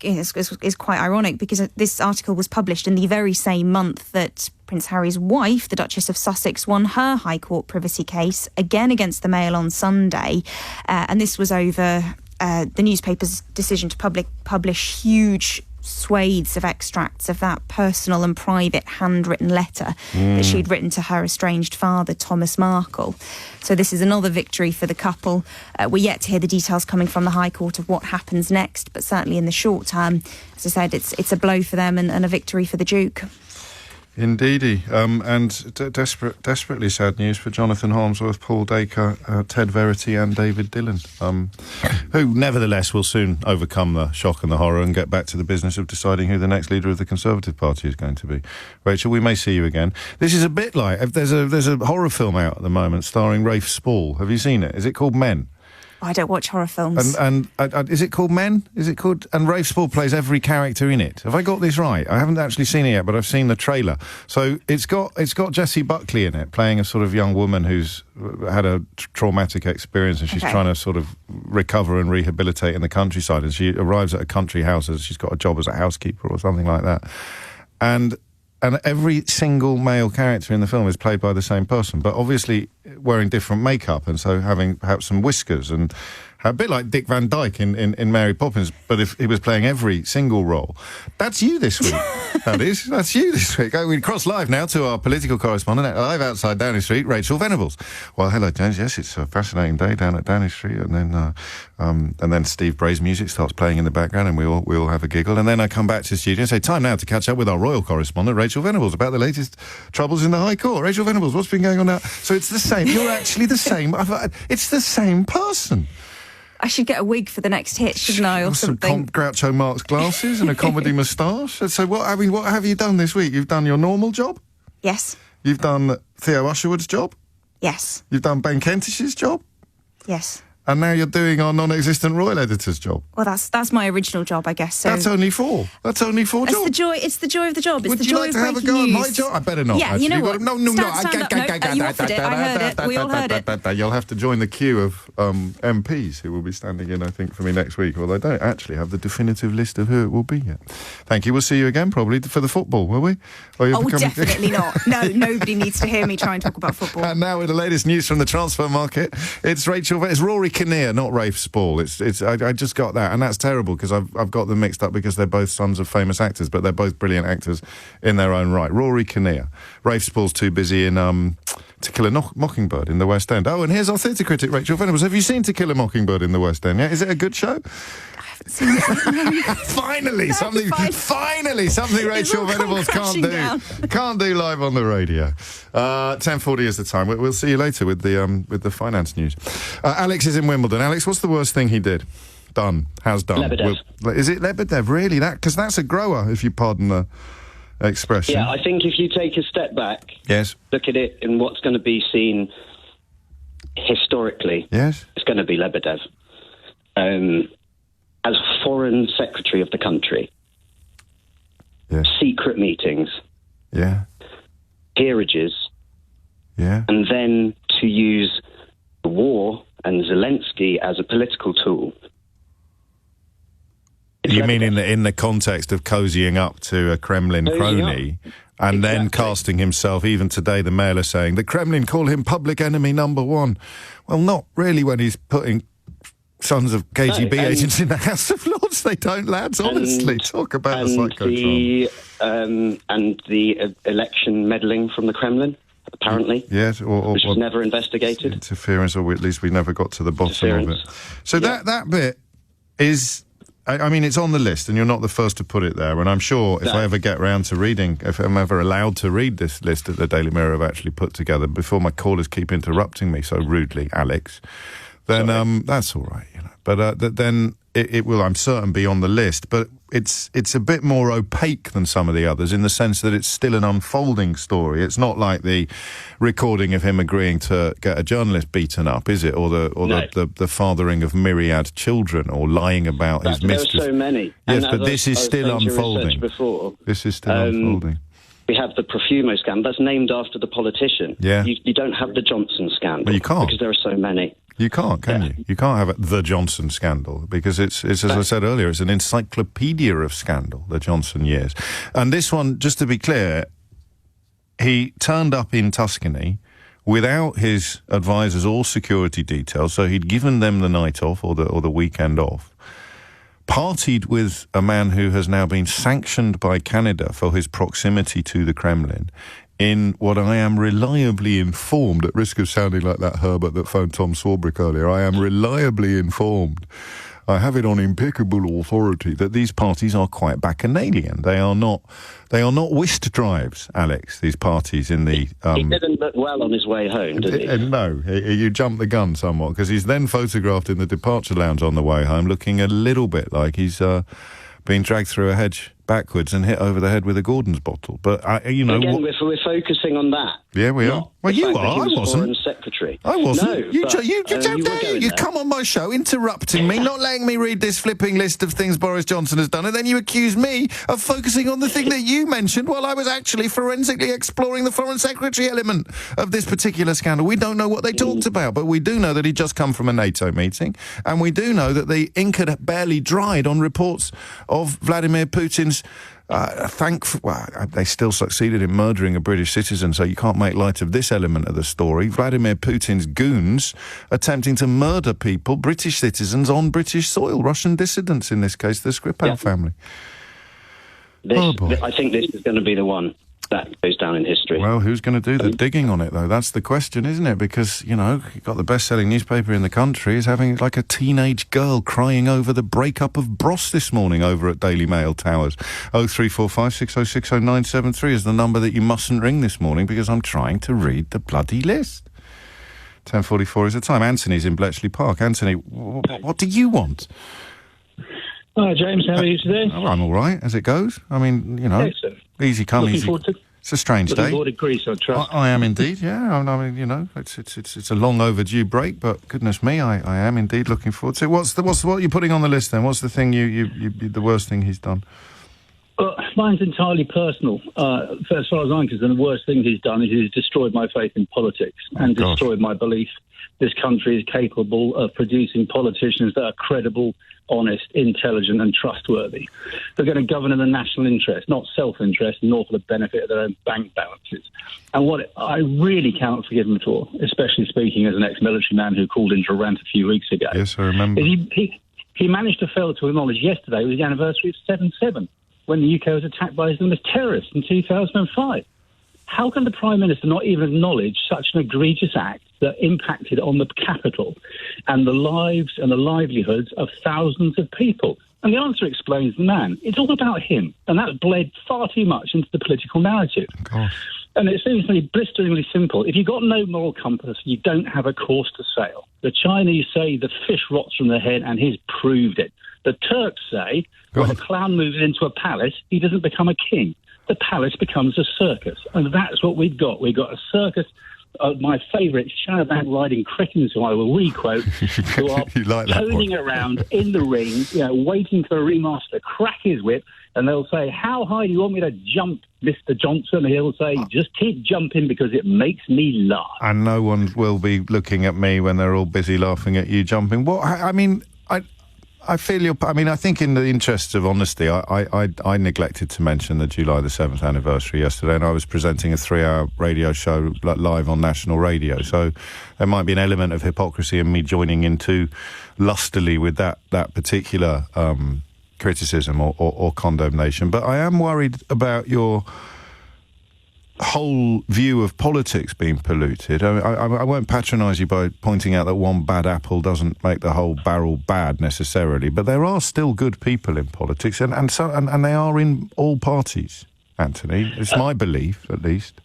Speaker 5: is quite ironic, because this article was published in the very same month that Prince Harry's wife, the Duchess of Sussex, won her High Court privacy case, again against the Mail on Sunday. And this was over the newspaper's decision to publish huge swathes of extracts of that personal and private handwritten letter that she'd written to her estranged father, Thomas Markle. So this is another victory for the couple. We're yet to hear the details coming from the High Court of what happens next, but certainly in the short term, as I said, it's a blow for them and a victory for the Duke.
Speaker 2: Indeedy. And desperately sad news for Jonathan Harmsworth, Paul Dacre, Ted Verity and David Dillon, who nevertheless will soon overcome the shock and the horror and get back to the business of deciding who the next leader of the Conservative Party is going to be. Rachel, we may see you again. This is a bit like, there's a horror film out at the moment starring Rafe Spall. Have you seen it? Is it called Men?
Speaker 5: I don't watch horror films.
Speaker 2: And is it called Men? Is it called? And Rafe Spall plays every character in it. Have I got this right? I haven't actually seen it yet, but I've seen the trailer. So it's got Jessie Buckley in it, playing a sort of young woman who's had a traumatic experience, and she's trying to sort of recover and rehabilitate in the countryside. And she arrives at a country house as she's got a job as a housekeeper or something like that. And every single male character in the film is played by the same person, but obviously wearing different makeup, and so having perhaps some whiskers, and a bit like Dick Van Dyke in Mary Poppins, but if he was playing every single role. That's you this week, that is. That's you this week. We cross live now to our political correspondent, live outside Downing Street, Rachel Venables. Well, hello, James. Yes, it's a fascinating day down at Downing Street, and then Steve Bray's music starts playing in the background, and we all have a giggle, and then I come back to the studio and say, time now to catch up with our royal correspondent, Rachel Venables, about the latest troubles in the High Court. Rachel Venables, what's been going on now? So it's the same. You're actually the same. It's the same person.
Speaker 5: I should get a wig for the next hit, shouldn't I, or something?
Speaker 2: Groucho Marx glasses and a comedy moustache. So what have you done this week? You've done your normal job?
Speaker 5: Yes.
Speaker 2: You've done Theo Usherwood's job?
Speaker 5: Yes.
Speaker 2: You've done Ben Kentish's job?
Speaker 5: Yes.
Speaker 2: And now you're doing our non-existent royal editor's job.
Speaker 5: Well, that's my original job, I guess. So
Speaker 2: that's only four. That's only four jobs.
Speaker 5: It's the joy of the job. It's
Speaker 2: Would
Speaker 5: the
Speaker 2: you
Speaker 5: joy
Speaker 2: like
Speaker 5: of
Speaker 2: to have a go at my job? I better not.
Speaker 5: Yeah,
Speaker 2: actually.
Speaker 5: you know what?
Speaker 2: No.
Speaker 5: You offered it. I heard it. We all heard it.
Speaker 2: You'll have to join the queue of MPs who will be standing in, I think, for me next week. Although I don't actually have the definitive list of who it will be yet. Thank you. We'll see you again probably for the football, will we?
Speaker 5: Definitely not. No, nobody needs to hear me try and talk about football.
Speaker 2: And now with the latest news from the transfer market, it's Rory Kinnear, not Rafe Spall. I just got that, and that's terrible because I've got them mixed up because they're both sons of famous actors, but they're both brilliant actors in their own right. Rory Kinnear. Rafe Spall's too busy in To Kill a Mockingbird in the West End. Oh, and here's our theatre critic, Rachel Venables. Have you seen To Kill a Mockingbird in the West End? Yeah, is it a good show? Finally, something Rachel Venables can't do live on the radio. 10:40 is the time. We'll see you later with the finance news. Alex is in Wimbledon. Alex, what's the worst thing he did? Has done.
Speaker 6: Lebedev.
Speaker 2: Is it Lebedev, really? Because that's a grower, if you pardon the expression.
Speaker 6: Yeah, I think if you take a step back,
Speaker 2: yes,
Speaker 6: look at it in what's going to be seen historically,
Speaker 2: yes,
Speaker 6: it's going to be Lebedev. As foreign secretary of the country,
Speaker 2: yes,
Speaker 6: secret meetings,
Speaker 2: yeah,
Speaker 6: peerages,
Speaker 2: yeah,
Speaker 6: and then to use the war and Zelensky as a political tool.
Speaker 2: You mean in the context of cozying up to a Kremlin crony and then casting himself, even today the Mail are saying, the Kremlin call him public enemy number one. Well, not really when he's putting sons of KGB agents in the House of Lords. They don't, lads, honestly. Talk about a psychodrama.
Speaker 6: And the election meddling from the Kremlin, apparently.
Speaker 2: Yes,
Speaker 6: which was never investigated.
Speaker 2: Interference, or at least we never got to the bottom of it. So that bit is... I mean, it's on the list, and you're not the first to put it there, and I'm sure if I ever get round to reading, if I'm ever allowed to read this list that the Daily Mirror have actually put together, before my callers keep interrupting me so rudely, Alex, then that's all right, you know. But then it will, I'm certain, be on the list, but it's a bit more opaque than some of the others in the sense that it's still an unfolding story. It's not like the recording of him agreeing to get a journalist beaten up, is it? Or the fathering of myriad children, or lying about his mistress.
Speaker 6: There are so many.
Speaker 2: Yes, but this is still unfolding. This is still unfolding.
Speaker 6: We have the Profumo scandal. That's named after the politician.
Speaker 2: Yeah.
Speaker 6: You don't have the Johnson scandal.
Speaker 2: Well, you can't.
Speaker 6: Because there are so many.
Speaker 2: You can't, can you? You can't have the Johnson scandal, because it's as I said earlier, it's an encyclopedia of scandal, the Johnson years. And this one, just to be clear, he turned up in Tuscany without his advisors or security details, so he'd given them the night off or the weekend off, partied with a man who has now been sanctioned by Canada for his proximity to the Kremlin, in what I am reliably informed, at risk of sounding like that Herbert that phoned Tom Swarbrick earlier, I am reliably informed, I have it on impeccable authority, that these parties are quite bacchanalian. They are not whist drives, Alex, these parties in the...
Speaker 6: he didn't look well on his way home, did he?
Speaker 2: No, you jumped the gun somewhat, because he's then photographed in the departure lounge on the way home looking a little bit like he's been dragged through a hedge backwards and hit over the head with a Gordon's bottle. But,
Speaker 6: Again, we're focusing on that.
Speaker 2: Yeah, we are. Well, you are. I wasn't.
Speaker 6: Foreign Secretary.
Speaker 2: I wasn't.
Speaker 6: No,
Speaker 2: you come on my show interrupting me, not letting me read this flipping list of things Boris Johnson has done, and then you accuse me of focusing on the thing that you mentioned while I was actually forensically exploring the Foreign Secretary element of this particular scandal. We don't know what they talked about, but we do know that he'd just come from a NATO meeting, and we do know that the ink had barely dried on reports of Vladimir Putin's they still succeeded in murdering a British citizen, so you can't make light of this element of the story. Vladimir Putin's goons attempting to murder people, British citizens, on British soil, Russian dissidents in this case, the Skripal family.
Speaker 6: I think this is going to be the one that goes down in history.
Speaker 2: Well, who's going to do the digging on it, though? That's the question, isn't it? Because, you've got the best-selling newspaper in the country is having like a teenage girl crying over the breakup of Bros this morning over at Daily Mail Towers. 0345 6060 973 is the number that you mustn't ring this morning, because I'm trying to read the bloody list. 10:44 is the time. Anthony's in Bletchley Park. Anthony, what do you want?
Speaker 7: Hi, James. How are you today?
Speaker 2: Oh, I'm all right, as it goes. I mean,
Speaker 7: Excellent.
Speaker 2: Easy come, easy. It's a strange day.
Speaker 7: Looking forward to Greece, I trust.
Speaker 2: I am indeed, yeah. I mean, it's a long overdue break, but goodness me, I am indeed looking forward to it. What are you putting on the list then? What's the thing the worst thing he's done?
Speaker 7: Mine's entirely personal. As far as I'm concerned, the worst thing he's done is he's destroyed my faith in politics and destroyed my belief this country is capable of producing politicians that are credible, honest, intelligent and trustworthy. They're going to govern in the national interest, not self-interest, nor for the benefit of their own bank balances. And what I really cannot forgive him for, especially speaking as an ex-military man who called into a rant a few weeks ago.
Speaker 2: Yes, I remember.
Speaker 7: He managed to fail to acknowledge yesterday was the anniversary of 7/7, when the UK was attacked by Islamist terrorists in 2005. How can the Prime Minister not even acknowledge such an egregious act that impacted on the capital and the lives and the livelihoods of thousands of people? And the answer explains the man. It's all about him, and that's bled far too much into the political narrative. And it seems to me blisteringly simple. If you've got no moral compass, you don't have a course to sail. The Chinese say the fish rots from the head, and he's proved it. The Turks say when a clown moves into a palace, he doesn't become a king. The palace becomes a circus, and that's what we've got. We've got a circus of my favourite shadowband riding cretins, who I will re-quote, who are toning around in the ring, waiting for a ringmaster to crack his whip, and they'll say, "How high do you want me to jump, Mr. Johnson?" And he'll say, "Just keep jumping because it makes me laugh." And
Speaker 2: no one will be looking at me when they're all busy laughing at you jumping. I feel I think in the interests of honesty, I neglected to mention the July the 7th anniversary yesterday, and I was presenting a 3-hour radio show live on national radio, so there might be an element of hypocrisy in me joining in too lustily with that particular criticism or condemnation. But I am worried about your whole view of politics being polluted. I won't patronise you by pointing out that one bad apple doesn't make the whole barrel bad necessarily, but there are still good people in politics, and they are in all parties, Anthony. It's my belief, at least.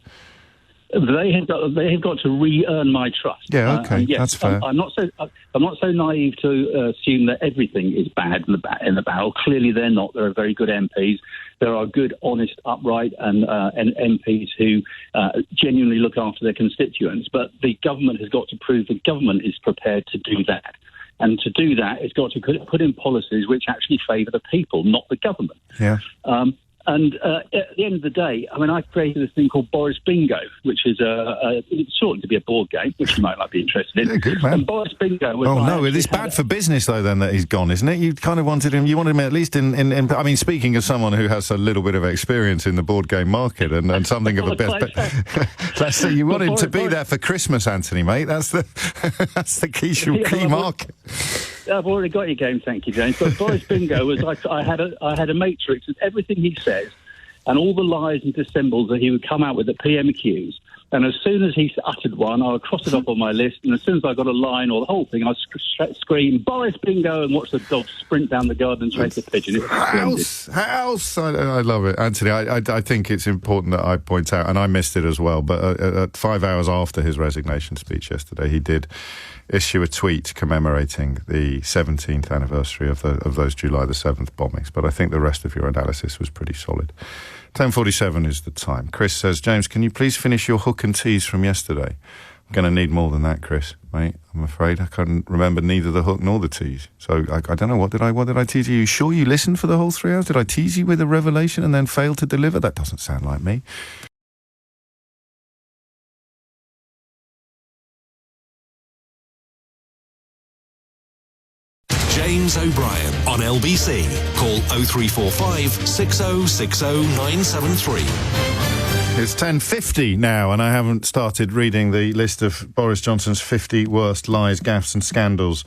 Speaker 7: They have got to re-earn my trust.
Speaker 2: Yeah, okay,
Speaker 7: yes,
Speaker 2: that's fair.
Speaker 7: I'm not so naive to assume that everything is bad in the barrel. Clearly, they're not. There are very good MPs. There are good, honest, upright, and MPs who genuinely look after their constituents. But the government has got to prove the government is prepared to do that. And to do that, it's got to put in policies which actually favour the people, not the government.
Speaker 2: Yeah.
Speaker 7: And at the end of the day, I mean, I created this thing called Boris Bingo, which is it's sort of to be a board game, which you might not be interested in.
Speaker 2: Yeah, good, man.
Speaker 7: And Boris Bingo was...
Speaker 2: Oh, no, it's bad for business, though, then, that he's gone, isn't it? You kind of wanted him at least in I mean, speaking as someone who has a little bit of experience in the board game market and something of a best... Let's see, you want him to be there for Christmas, Anthony, mate. That's the key market.
Speaker 7: I've already got your game, thank you, James. But Boris Bingo was I had a matrix of everything he says and all the lies and dissembles that he would come out with at PMQs. And as soon as he uttered one, I would cross it off on my list. And as soon as I got a line or the whole thing, I'd scream, Boris Bingo, and watch the dog sprint down the garden and chase the pigeon.
Speaker 2: House! I love it. Anthony, I think it's important that I point out, and I missed it as well, but at 5 hours after his resignation speech yesterday, he did issue a tweet commemorating the 17th anniversary of those July the 7th bombings. But I think the rest of your analysis was pretty solid. 10:47 is the time. Chris says, James, can you please finish your hook and tease from yesterday? I'm going to need more than that, Chris, mate. I'm afraid I couldn't remember neither the hook nor the tease. So I don't know, what did I tease you? You sure you listened for the whole 3 hours? Did I tease you with a revelation and then fail to deliver? That doesn't sound like me.
Speaker 1: James O'Brien on LBC. Call 0345 6060 973.
Speaker 2: It's 10:50 now, and I haven't started reading the list of Boris Johnson's 50 worst lies, gaffes and scandals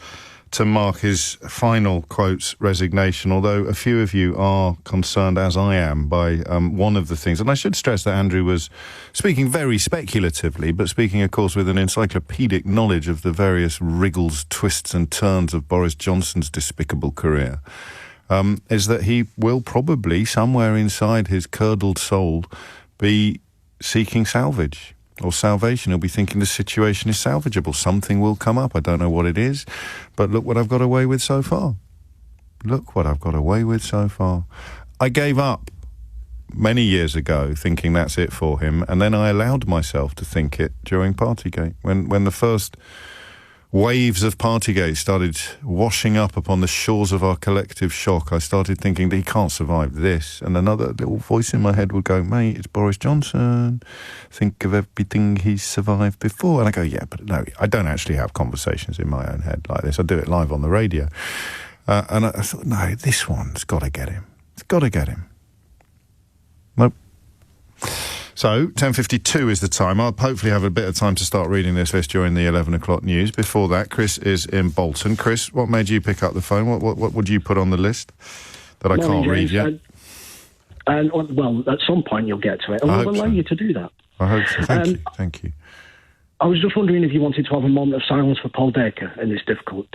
Speaker 2: to mark his final, quotes, resignation, although a few of you are concerned, as I am, by one of the things. And I should stress that Andrew was speaking very speculatively, but speaking, of course, with an encyclopedic knowledge of the various wriggles, twists and turns of Boris Johnson's despicable career, is that he will probably, somewhere inside his curdled soul, be seeking salvage. Or salvation. He'll be thinking the situation is salvageable. Something will come up. I don't know what it is, but look what I've got away with so far. Look what I've got away with so far. I gave up many years ago thinking that's it for him, and then I allowed myself to think it during Partygate. When the first waves of Partygate started washing up upon the shores of our collective shock, I started thinking that he can't survive this. And another little voice in my head would go, mate, it's Boris Johnson. Think of everything he's survived before. And I go, yeah, but no, I don't actually have conversations in my own head like this. I do it live on the radio. And I thought, no, this one's got to get him. It's got to get him. Nope. So, 10:52 is the time. I'll hopefully have a bit of time to start reading this list during the 11 o'clock news. Before that, Chris is in Bolton. Chris, what made you pick up the phone? What would you put on the list that I can't read yet?
Speaker 8: Well, at some point you'll get to it, and we'll allow you to do that.
Speaker 2: I hope so. Thank you.
Speaker 8: I was just wondering if you wanted to have a moment of silence for Paul Dacre in this difficult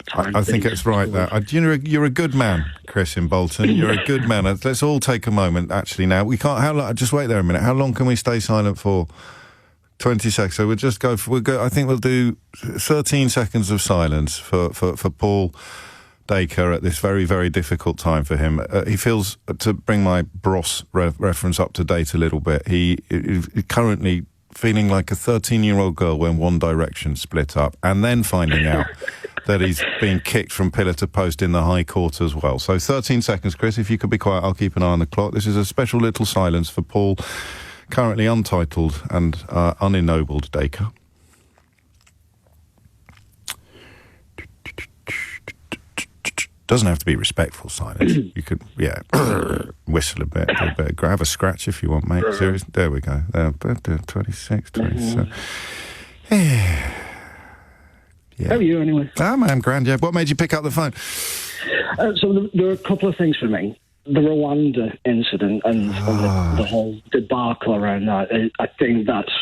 Speaker 8: time.
Speaker 2: I think it's right there. You're a good man, Chris, in Bolton. You're a good man. Let's all take a moment, actually, now. We can't... How long? Just wait there a minute. How long can we stay silent for? 20 seconds. So we'll just go... I think we'll do 13 seconds of silence for Paul Dacre at this very, very difficult time for him. He feels, to bring my Bros reference up to date a little bit, he currently... feeling like a 13-year-old girl when One Direction split up, and then finding out that he's been kicked from pillar to post in the High Court as well. So 13 seconds, Chris, if you could be quiet, I'll keep an eye on the clock. This is a special little silence for Paul, currently untitled and unennobled Dacre. Doesn't have to be respectful silence. You could, whistle a bit, grab a scratch if you want, mate. Seriously, there we go. 26, 27. Yeah.
Speaker 8: How are you, anyway?
Speaker 2: I'm grand, yeah. What made you pick up the phone?
Speaker 8: So there are a couple of things for me. The Rwanda incident and the whole debacle around that. I think that's,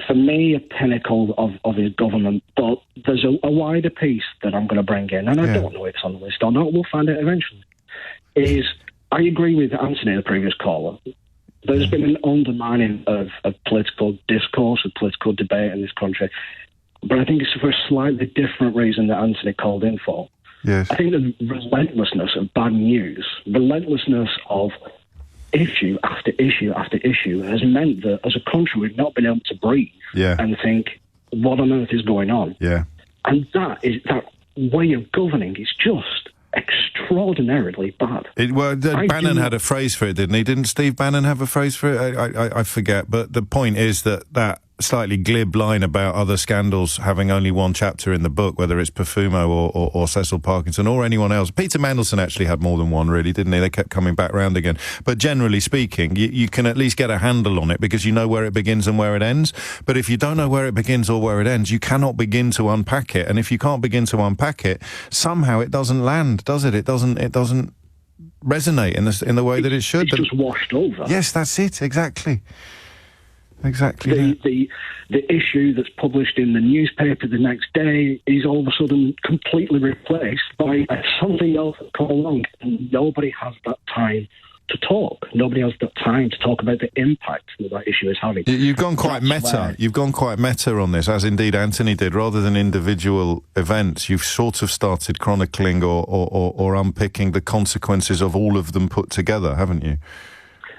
Speaker 8: for me, a pinnacle of his government. But there's a wider piece that I'm going to bring in, and I don't know if it's on the list or not. We'll find out eventually. I agree with Anthony, the previous caller. There's been an undermining of political discourse, of political debate in this country. But I think it's for a slightly different reason that Anthony called in for.
Speaker 2: Yes.
Speaker 8: I think the relentlessness of bad news, relentlessness of issue after issue after issue has meant that as a country we've not been able to breathe and think, what on earth is going on?
Speaker 2: Yeah.
Speaker 8: And that way of governing is just extraordinarily bad.
Speaker 2: Bannon had a phrase for it, didn't he? Didn't Steve Bannon have a phrase for it? I forget, but the point is that slightly glib line about other scandals having only one chapter in the book, whether it's Profumo or Cecil Parkinson or anyone else. Peter Mandelson actually had more than one, really, didn't he? They kept coming back round again. But generally speaking, you can at least get a handle on it because you know where it begins and where it ends. But if you don't know where it begins or where it ends, you cannot begin to unpack it. And if you can't begin to unpack it, somehow it doesn't land, does it? It doesn't resonate in the way that it should.
Speaker 8: It's just washed over.
Speaker 2: Yes, that's it, exactly. Exactly.
Speaker 8: The issue that's published in the newspaper the next day is all of a sudden completely replaced by something else that comes along, and nobody has that time to talk. Nobody has that time to talk about the impact that issue is having.
Speaker 2: You've gone quite meta. You've gone quite meta on this, as indeed Anthony did. Rather than individual events, you've sort of started chronicling or unpicking the consequences of all of them put together, haven't you?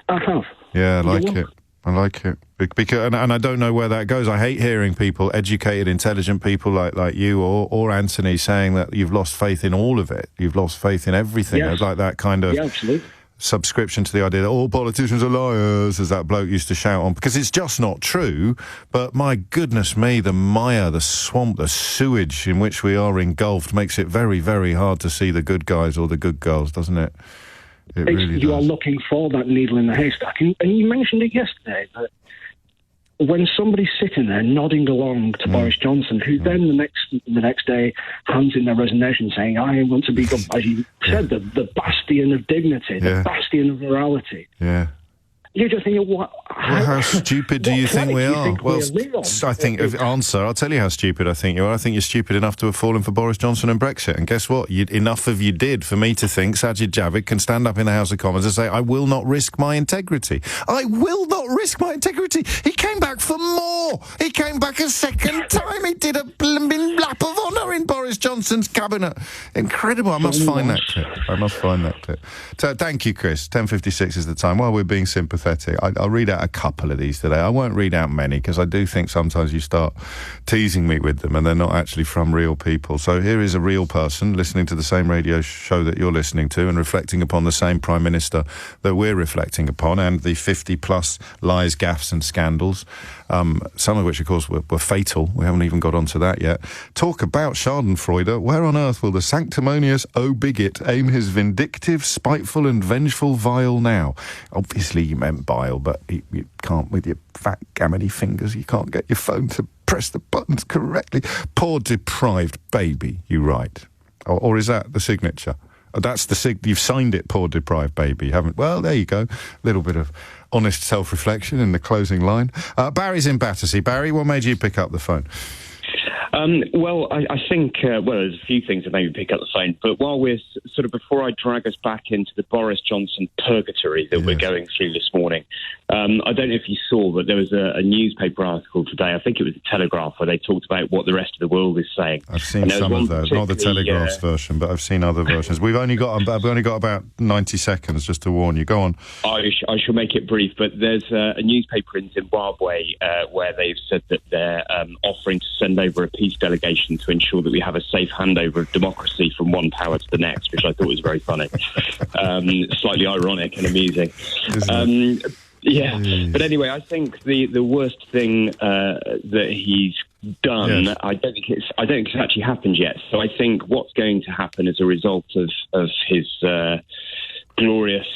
Speaker 8: I have.
Speaker 2: Yeah, I like it. Because, and I don't know where that goes. I hate hearing people, educated, intelligent people like you or Anthony, saying that you've lost faith in all of it. You've lost faith in everything.
Speaker 8: Yes.
Speaker 2: Like that kind of subscription to the idea that all politicians are liars, as that bloke used to shout on, because it's just not true. But my goodness me, the mire, the swamp, the sewage in which we are engulfed makes it very, very hard to see the good guys or the good girls, doesn't it? It really does.
Speaker 8: You are looking for that needle in the haystack. And you mentioned it yesterday, that when somebody's sitting there nodding along to Boris Johnson, who then the next day hands in their resignation saying, I want to be, as you said, the bastion of dignity, the bastion of morality.
Speaker 2: Yeah.
Speaker 8: You're just thinking,
Speaker 2: how stupid do you think we are? I think, I'll tell you how stupid I think you are. I think you're stupid enough to have fallen for Boris Johnson and Brexit. And guess what? Enough of you did for me to think Sajid Javid can stand up in the House of Commons and say, I will not risk my integrity. I will not risk my integrity. He came back for more. He came back a second time. He did a blooming lap of honour in Boris Johnson's cabinet. Incredible. I must find that clip. So, thank you, Chris. 10:56 is the time. While we're being sympathetic, I'll read out a couple of these today. I won't read out many because I do think sometimes you start teasing me with them and they're not actually from real people. So here is a real person listening to the same radio show that you're listening to and reflecting upon the same Prime Minister that we're reflecting upon, and the 50-plus lies, gaffes and scandals, some of which, of course, were fatal. We haven't even got onto that yet. Talk about Schadenfreude. Where on earth will the sanctimonious bigot aim his vindictive, spiteful and vengeful vial now? Obviously, you meant bile, but you can't, with your fat gammony fingers, you can't get your phone to press the buttons correctly. Poor deprived baby, you write. Or is that the signature? Oh, that's the you've signed it, poor deprived baby, haven't? Well, there you go. A little bit of honest self-reflection in the closing line. Barry's in Battersea. Barry, what made you pick up the phone?
Speaker 9: Well, I think, there's a few things that made me pick up the phone, but while we're before I drag us back into the Boris Johnson purgatory that we're going through this morning, I don't know if you saw, but there was a newspaper article today, I think it was the Telegraph, where they talked about what the rest of the world is saying.
Speaker 2: I've seen some of those, not the Telegraph's version, but I've seen other versions. We've only got about 90 seconds, just to warn you. Go on.
Speaker 9: I shall make it brief, but there's a newspaper in Zimbabwe where they've said that they're offering to send over a peace delegation to ensure that we have a safe handover of democracy from one power to the next, which I thought was very funny. Slightly ironic and amusing. But anyway, I think the worst thing that he's done, I don't think it's actually happened yet. So I think what's going to happen as a result of his glorious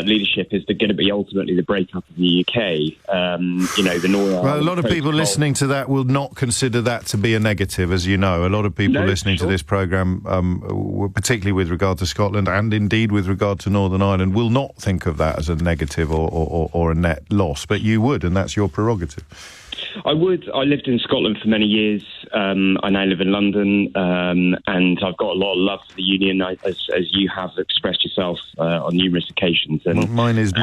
Speaker 9: leadership is going to be ultimately the breakup of the UK.
Speaker 2: Well, a lot of people listening to that will not consider that to be a negative, as you know. A lot of people listening to this programme, particularly with regard to Scotland and indeed with regard to Northern Ireland, will not think of that as a negative or a net loss. But you would, and that's your prerogative.
Speaker 9: I would. I lived in Scotland for many years. I now live in London, and I've got a lot of love for the Union, as you have expressed yourself on numerous occasions. And
Speaker 2: well, mine is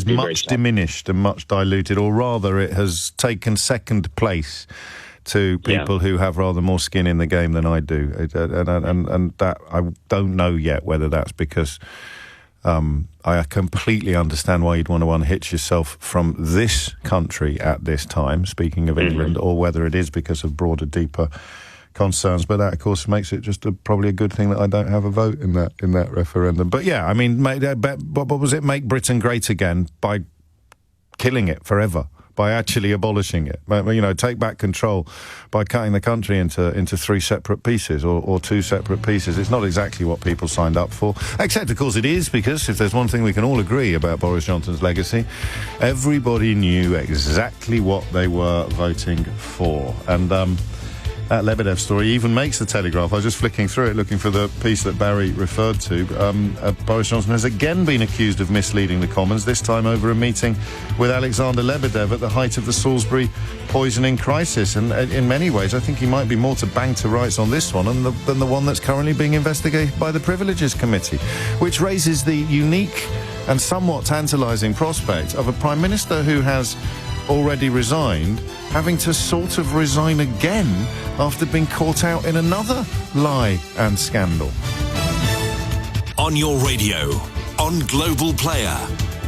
Speaker 2: much diminished and much diluted, or rather, it has taken second place to people who have rather more skin in the game than I do, and that I don't know yet whether that's because. I completely understand why you'd want to unhitch yourself from this country at this time, speaking of England, or whether it is because of broader, deeper concerns. But that, of course, makes it just probably a good thing that I don't have a vote in that referendum. But yeah, I mean, what was it? Make Britain great again by killing it forever. By actually abolishing it, take back control by cutting the country into three separate pieces or two separate pieces. It's not exactly what people signed up for, except, of course, it is, because if there's one thing we can all agree about Boris Johnson's legacy, everybody knew exactly what they were voting for. And that Lebedev story even makes the Telegraph. I was just flicking through it, looking for the piece that Barry referred to. Boris Johnson has again been accused of misleading the Commons, this time over a meeting with Alexander Lebedev at the height of the Salisbury poisoning crisis. And in many ways, I think he might be more to bang to rights on this one than the one that's currently being investigated by the Privileges Committee, which raises the unique and somewhat tantalising prospect of a Prime Minister who has already resigned, having to sort of resign again after being caught out in another lie and scandal.
Speaker 1: On your radio, on Global Player,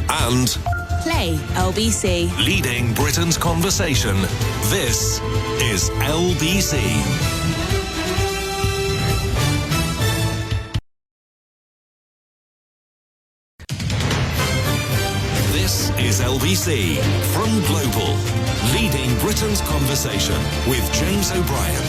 Speaker 1: and
Speaker 10: Play LBC.
Speaker 1: leading Britain's conversation, this is LBC. This is LBC from Global, leading Britain's conversation with James O'Brien.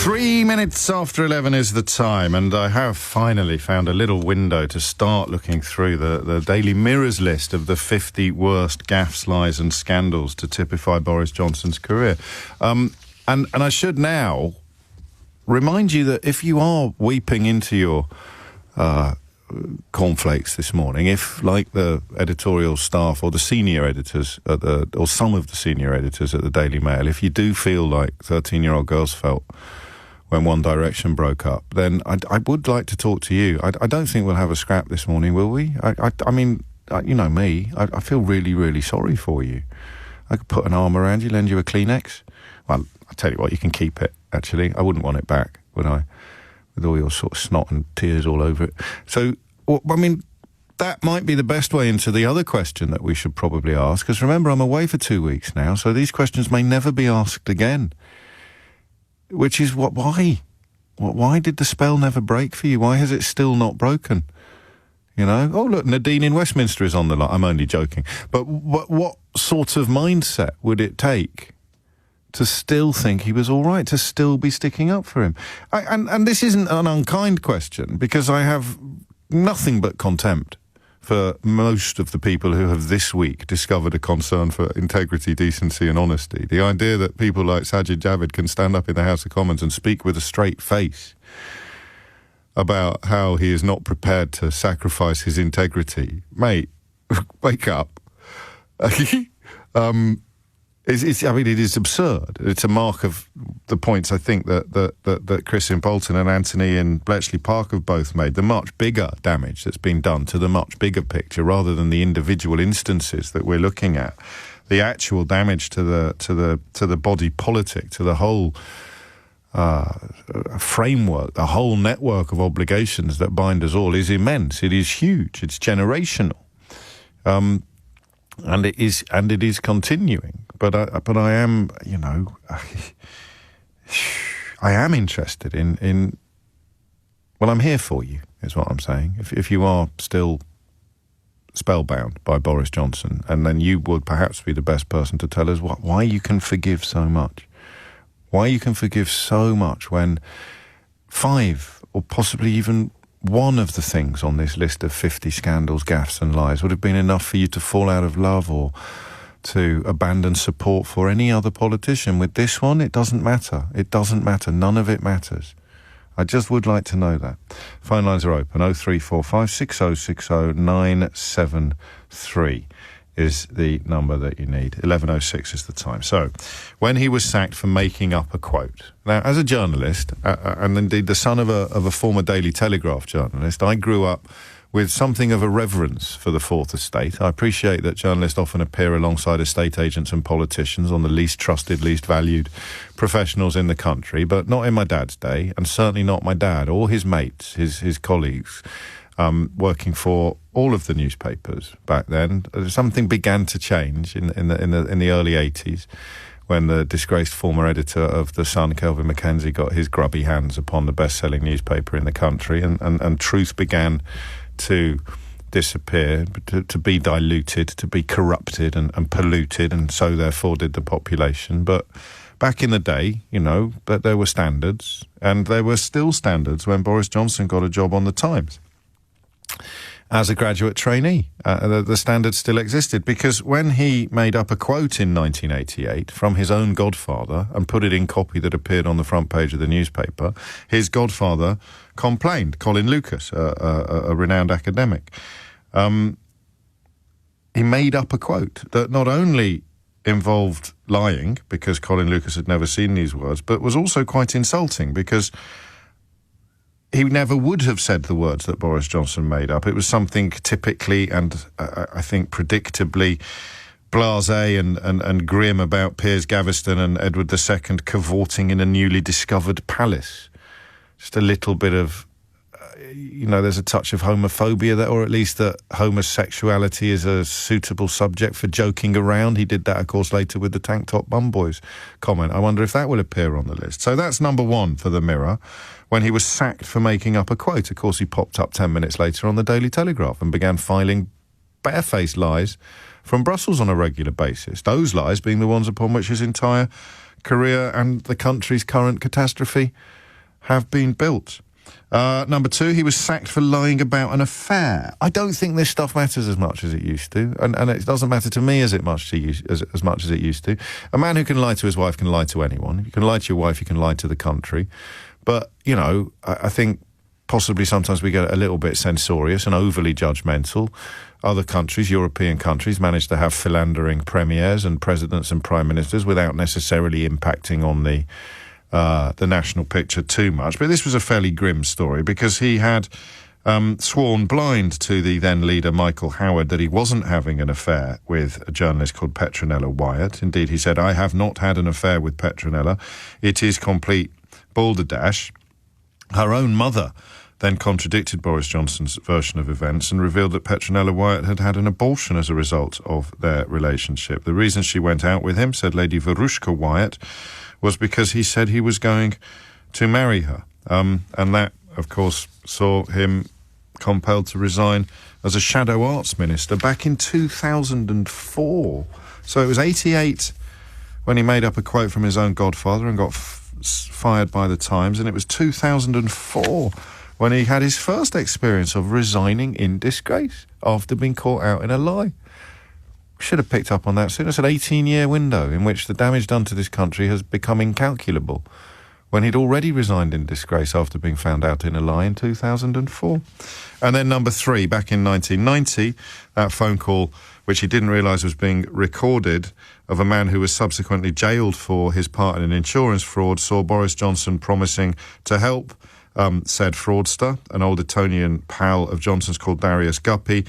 Speaker 2: Three minutes after 11 is the time, and I have finally found a little window to start looking through the Daily Mirror's list of the 50 worst gaffes, lies and scandals to typify Boris Johnson's career. And I should now remind you that if you are weeping into your cornflakes this morning, if, like the editorial staff or the senior editors or some of the senior editors at the Daily Mail, if you do feel like 13-year-old girls felt when One Direction broke up, then I would like to talk to you. I don't think we'll have a scrap this morning, will we? I mean, you know me, I feel really, really sorry for you. I could put an arm around you, lend you a Kleenex. Well, I'll tell you what, you can keep it, actually. I wouldn't want it back, would I? With all your sort of snot and tears all over it. So, I mean, that might be the best way into the other question that we should probably ask, because remember, I'm away for 2 weeks now, so these questions may never be asked again. Which is, why? Why did the spell never break for you? Why has it still not broken? You know? Oh, look, Nadine in Westminster is on the line. I'm only joking. But what sort of mindset would it take to still think he was all right, to still be sticking up for him? And this isn't an unkind question, because I have nothing but contempt for most of the people who have this week discovered a concern for integrity, decency and honesty. The idea that people like Sajid Javid can stand up in the House of Commons and speak with a straight face about how he is not prepared to sacrifice his integrity. Mate, wake up. I mean, it is absurd. It's a mark of the points, I think, that Chris in Bolton and Anthony in Bletchley Park have both made. The much bigger damage that's been done to the much bigger picture, rather than the individual instances that we're looking at. The actual damage to the body politic, to the whole framework, the whole network of obligations that bind us all is immense. It is huge. It's generational. And it is continuing. But I am, you know, I am interested in. Well, I'm here for you, is what I'm saying. If you are still spellbound by Boris Johnson, and then you would perhaps be the best person to tell us why you can forgive so much. Why you can forgive so much when 5 or possibly even one of the things on this list of 50 scandals, gaffes and lies would have been enough for you to fall out of love or to abandon support for any other politician. With this one, it doesn't matter. It doesn't matter. None of it matters. I just would like to know that. Phone lines are open. 0345 6060 973 is the number that you need. 11:06 is the time. So, when he was sacked for making up a quote. Now, as a journalist, and indeed the son of a former Daily Telegraph journalist, I grew up with something of a reverence for the Fourth Estate. I appreciate that journalists often appear alongside estate agents and politicians on the least trusted, least valued professionals in the country, but not in my dad's day, and certainly not my dad or his mates, his colleagues, working for all of the newspapers back then. Something began to change in the early 80s when the disgraced former editor of The Sun, Kelvin Mackenzie, got his grubby hands upon the best-selling newspaper in the country, and truth began to disappear, to be diluted, to be corrupted and polluted, and so therefore did the population. But back in the day, but there were standards, and there were still standards when Boris Johnson got a job on the Times as a graduate trainee. The standards still existed, because when he made up a quote in 1988 from his own godfather and put it in copy that appeared on the front page of the newspaper, his godfather complained, Colin Lucas, a renowned academic. He made up a quote that not only involved lying, because Colin Lucas had never seen these words, but was also quite insulting, because he never would have said the words that Boris Johnson made up. It was something typically and I think predictably blasé and grim about Piers Gaveston and Edward II cavorting in a newly discovered palace. Just a little bit of, there's a touch of homophobia there, or at least that homosexuality is a suitable subject for joking around. He did that, of course, later with the Tank Top Bum Boys comment. I wonder if that will appear on the list. So that's number one for the Mirror. When he was sacked for making up a quote, of course, he popped up 10 minutes later on the Daily Telegraph and began filing barefaced lies from Brussels on a regular basis. Those lies being the ones upon which his entire career and the country's current catastrophe have been built. Number two, he was sacked for lying about an affair. I don't think this stuff matters as much as it used to, and it doesn't matter to me as much as it used to. A man who can lie to his wife can lie to anyone. You can lie to your wife, you can lie to the country. But, I think possibly sometimes we get a little bit censorious and overly judgmental. Other countries, European countries, manage to have philandering premiers and presidents and prime ministers without necessarily impacting on the national picture too much. But this was a fairly grim story, because he had sworn blind to the then leader Michael Howard that he wasn't having an affair with a journalist called Petronella Wyatt. Indeed, he said, "I have not had an affair with Petronella. It is complete balderdash." Her own mother then contradicted Boris Johnson's version of events and revealed that Petronella Wyatt had had an abortion as a result of their relationship. The reason she went out with him, said Lady Verushka Wyatt, was because he said he was going to marry her. And that, of course, saw him compelled to resign as a shadow arts minister back in 2004. So it was 88 when he made up a quote from his own godfather and got fired by the Times, and it was 2004 when he had his first experience of resigning in disgrace after being caught out in a lie. Should have picked up on that soon. It's an 18-year window in which the damage done to this country has become incalculable, when he'd already resigned in disgrace after being found out in a lie in 2004. And then number three, back in 1990, that phone call, which he didn't realise was being recorded, of a man who was subsequently jailed for his part in an insurance fraud, saw Boris Johnson promising to help said fraudster, an old Etonian pal of Johnson's called Darius Guppy,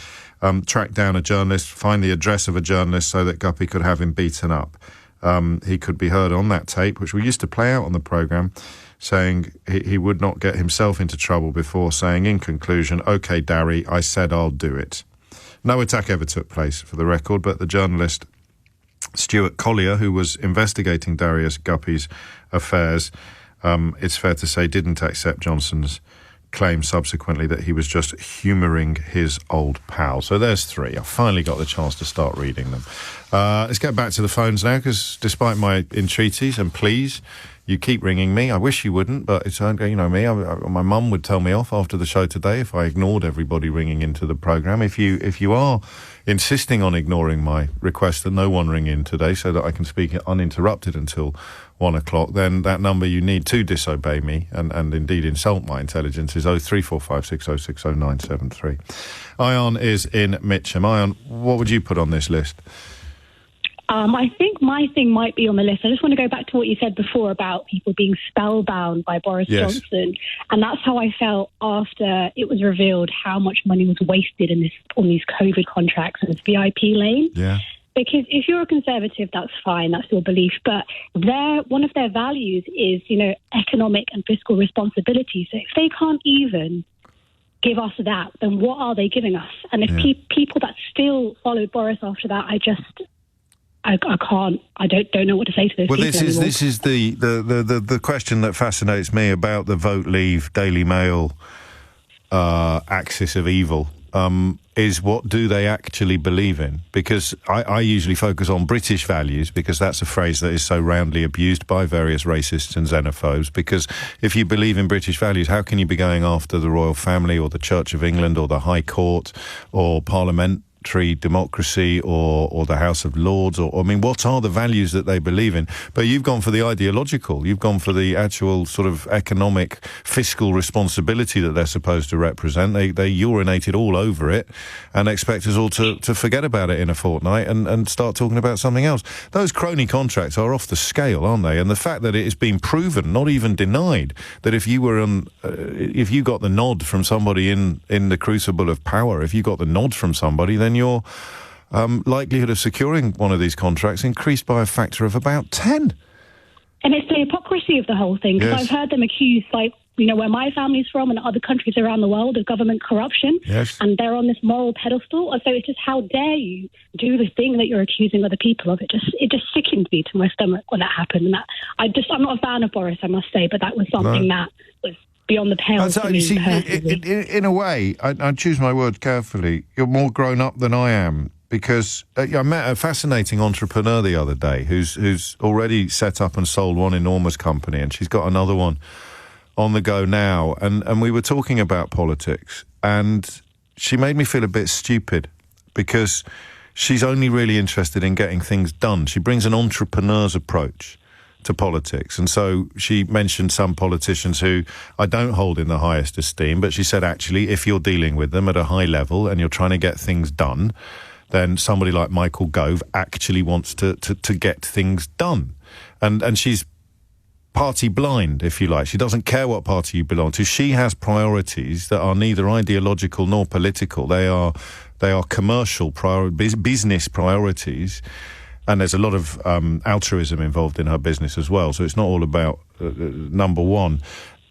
Speaker 2: track down a journalist, find the address of a journalist so that Guppy could have him beaten up. He could be heard on that tape, which we used to play out on the programme, saying he would not get himself into trouble before saying, in conclusion, "OK, Darry, I said I'll do it." No attack ever took place, for the record, but the journalist Stuart Collier, who was investigating Darius Guppy's affairs, it's fair to say didn't accept Johnson's claim subsequently that he was just humouring his old pal. So there's three. I finally got the chance to start reading them. Let's get back to the phones now, because despite my entreaties and pleas, You keep ringing me. I wish you wouldn't, but it's, you know me. My mum would tell me off after the show today if I ignored everybody ringing into the programme. If you are insisting on ignoring my request that no one ring in today so that I can speak uninterrupted until 1 o'clock, then that number you need to disobey me and indeed insult my intelligence is 03456060973. Ion is in Mitcham. Ion, what would you put on this list?
Speaker 11: I think my thing might be on the list. I just want to go back to what you said before about people being spellbound by Boris Johnson. And that's how I felt after it was revealed how much money was wasted on these COVID contracts and this VIP lane.
Speaker 2: Yeah.
Speaker 11: Because if you're a Conservative, that's fine, that's your belief. But one of their values is, economic and fiscal responsibility. So if they can't even give us that, then what are they giving us? And if people that still followed Boris after that, I can't. I don't know what to say to those people anymore.
Speaker 2: This is the question that fascinates me about the Vote Leave Daily Mail axis of evil. Is what do they actually believe in? Because I usually focus on British values because that's a phrase that is so roundly abused by various racists and xenophobes. Because if you believe in British values, how can you be going after the royal family or the Church of England or the High Court or parliamentary democracy or the House of Lords? What are the values that they believe in? But you've gone for the ideological. You've gone for the actual sort of economic, fiscal responsibility that they're supposed to represent. They urinated all over it and expect us all to forget about it in a fortnight and start talking about something else. Those crony contracts are off the scale, aren't they? And the fact that it has been proven, not even denied, that if you got the nod from somebody in the crucible of power, if you got the nod from somebody, then your likelihood of securing one of these contracts increased by a factor of about 10.
Speaker 11: And it's the hypocrisy of the whole thing, because I've heard them accused, where my family's from and other countries around the world, of government corruption, and they're on this moral pedestal. So it's just, how dare you do the thing that you're accusing other people of? It just sickened me to my stomach when that happened. And I'm not a fan of Boris, I must say, but that was something that was beyond the pale to me personally.
Speaker 2: In a way, I choose my words carefully, you're more grown up than I am, because I met a fascinating entrepreneur the other day who's already set up and sold one enormous company, and she's got another one on the go now. And we were talking about politics, and she made me feel a bit stupid because she's only really interested in getting things done. She brings an entrepreneur's approach to politics. And so she mentioned some politicians who I don't hold in the highest esteem, but she said, actually, if you're dealing with them at a high level and you're trying to get things done, then somebody like Michael Gove actually wants to get things done. And she's party blind, if you like. She doesn't care what party you belong to. She has priorities that are neither ideological nor political. They are commercial business priorities. And there's a lot of altruism involved in her business as well. So it's not all about number one.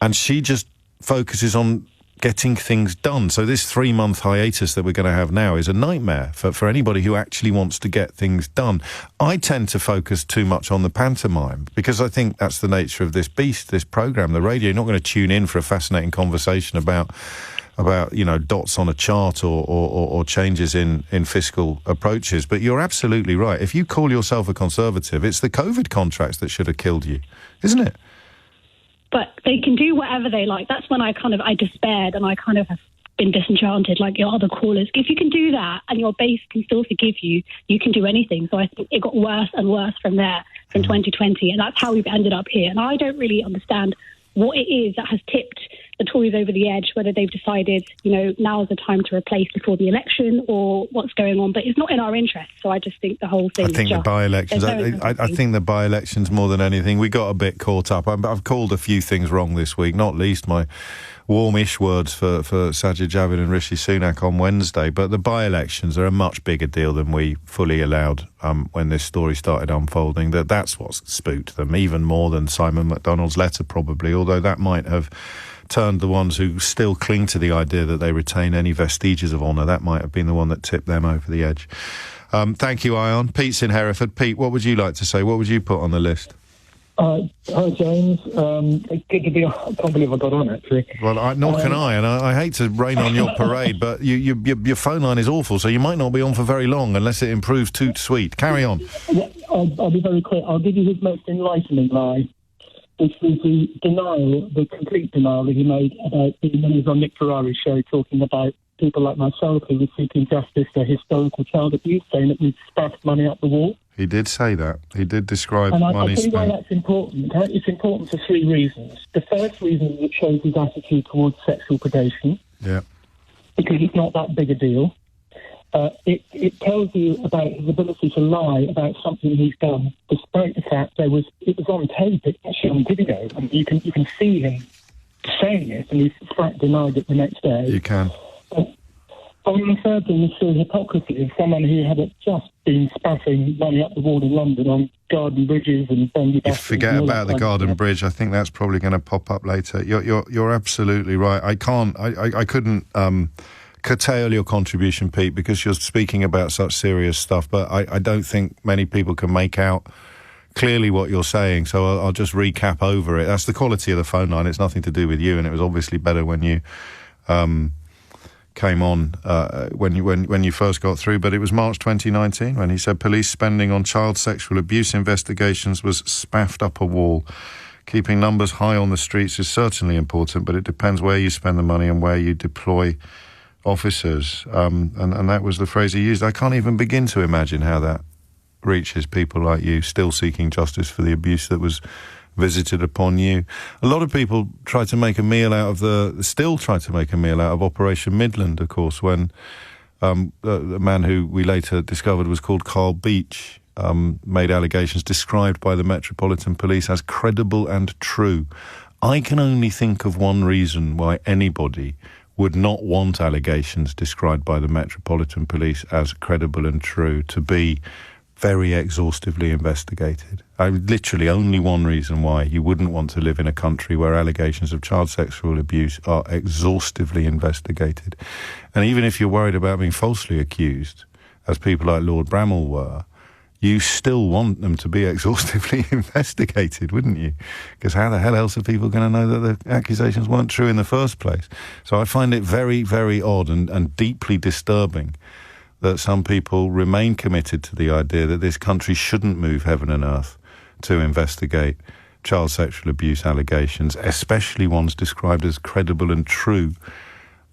Speaker 2: And she just focuses on getting things done. So this 3-month hiatus that we're going to have now is a nightmare for anybody who actually wants to get things done. I tend to focus too much on the pantomime because I think that's the nature of this beast, this programme, the radio. You're not going to tune in for a fascinating conversation about dots on a chart or changes in fiscal approaches. But you're absolutely right. If you call yourself a Conservative, it's the COVID contracts that should have killed you, isn't it?
Speaker 11: But they can do whatever they like. That's when I despaired and I kind of have been disenchanted, like your other callers. If you can do that and your base can still forgive you, you can do anything. So I think it got worse and worse from 2020, and that's how we've ended up here. And I don't really understand what it is that has tipped the Tories over the edge, whether they've decided, now is the time to replace before the election or what's going on. But it's not in our interest. So I just think the whole thing
Speaker 2: I think the by-elections, I think the by-elections more than anything, we got a bit caught up. I've called a few things wrong this week, not least my warmish words for Sajid Javid and Rishi Sunak on Wednesday. But the by-elections are a much bigger deal than we fully allowed when this story started unfolding. That's what spooked them, even more than Simon McDonald's letter probably, although that might have turned the ones who still cling to the idea that they retain any vestiges of honour. That might have been the one that tipped them over the edge. Thank you, Ion. Pete's in Hereford. Pete, what would you like to say? What would you put on the list?
Speaker 12: Hi, James. Good to be on. I can't believe I got on, actually.
Speaker 2: Well, nor can I, and I hate to rain on your parade, but your phone line is awful, so you might not be on for very long unless it improves toot sweet. Carry on.
Speaker 12: Yeah, I'll be very quick. I'll give you his most enlightening lie. is the denial, the complete denial that he made about when he was on Nick Ferrari's show talking about people like myself who were seeking justice for historical child abuse, saying that we've stuffed money up the wall.
Speaker 2: He did say that. He did describe
Speaker 12: And
Speaker 2: money
Speaker 12: I'll tell you why
Speaker 2: spent.
Speaker 12: that's important. It's important for three reasons. The first reason is it shows his attitude towards sexual predation,
Speaker 2: Yeah.
Speaker 12: because it's not that big a deal. It tells you about his ability to lie about something he's done, despite the fact it was on tape, it's actually on video, and you can see him saying it, and he's flat denied it the next day.
Speaker 2: You can.
Speaker 12: And the third thing is the hypocrisy of someone who had just been spaffing money up the wall in London on garden bridges and Bendy
Speaker 2: You
Speaker 12: buses.
Speaker 2: forget
Speaker 12: and all
Speaker 2: about
Speaker 12: that
Speaker 2: the
Speaker 12: kind of
Speaker 2: Garden
Speaker 12: stuff.
Speaker 2: Bridge. I think that's probably going to pop up later. You're absolutely right. I couldn't curtail your contribution, Pete, because you're speaking about such serious stuff. But I don't think many people can make out clearly what you're saying. So I'll just recap over it. That's the quality of the phone line. It's nothing to do with you, and it was obviously better when you came on when you first got through. But it was March 2019 when he said police spending on child sexual abuse investigations was spaffed up a wall. Keeping numbers high on the streets is certainly important, but it depends where you spend the money and where you deploy officers. And that was the phrase he used. I can't even begin to imagine how that reaches people like you still seeking justice for the abuse that was visited upon you. A lot of people still try to make a meal out of Operation Midland, of course, when the man who we later discovered was called Carl Beach made allegations described by the Metropolitan Police as credible and true. I can only think of one reason why anybody would not want allegations described by the Metropolitan Police as credible and true to be very exhaustively investigated. Literally only one reason why you wouldn't want to live in a country where allegations of child sexual abuse are exhaustively investigated. And even if you're worried about being falsely accused, as people like Lord Bramall were, you still want them to be exhaustively investigated, wouldn't you? Because how the hell else are people going to know that the accusations weren't true in the first place? So I find it very, very odd and deeply disturbing that some people remain committed to the idea that this country shouldn't move heaven and earth to investigate child sexual abuse allegations, especially ones described as credible and true,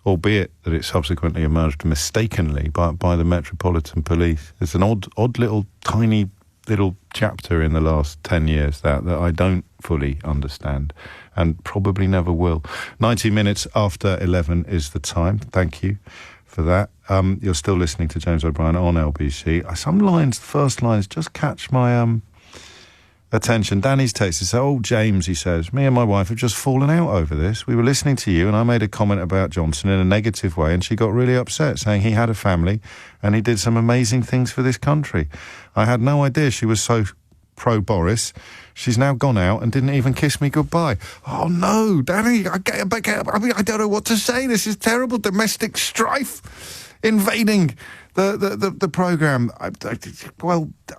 Speaker 2: albeit that it subsequently emerged mistakenly by the Metropolitan Police. It's an odd little, tiny little chapter in the last 10 years that I don't fully understand and probably never will. 90 minutes after 11 is the time. Thank you for that. You're still listening to James O'Brien on LBC. Some first lines just catch my attention. Danny's text says, "Oh, James," he says, "me and my wife have just fallen out over this. We were listening to you and I made a comment about Johnson in a negative way and she got really upset, saying he had a family and he did some amazing things for this country. I had no idea she was so pro-Boris. She's now gone out and didn't even kiss me goodbye." Oh, no, Danny, I don't know what to say. This is terrible. Domestic strife invading the programme. I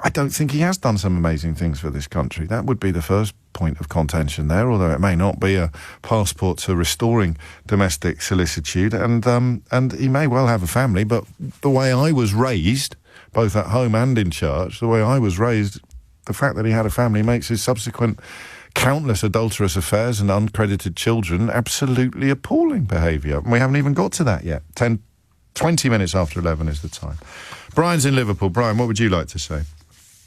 Speaker 2: don't think he has done some amazing things for this country. That would be the first point of contention there, although it may not be a passport to restoring domestic solicitude. And he may well have a family, but the way I was raised, both at home and in church, the way I was raised, the fact that he had a family makes his subsequent countless adulterous affairs and uncredited children absolutely appalling behaviour. And we haven't even got to that yet. 20 minutes after 11 is the time. Brian's in Liverpool. Brian, what would you like to say?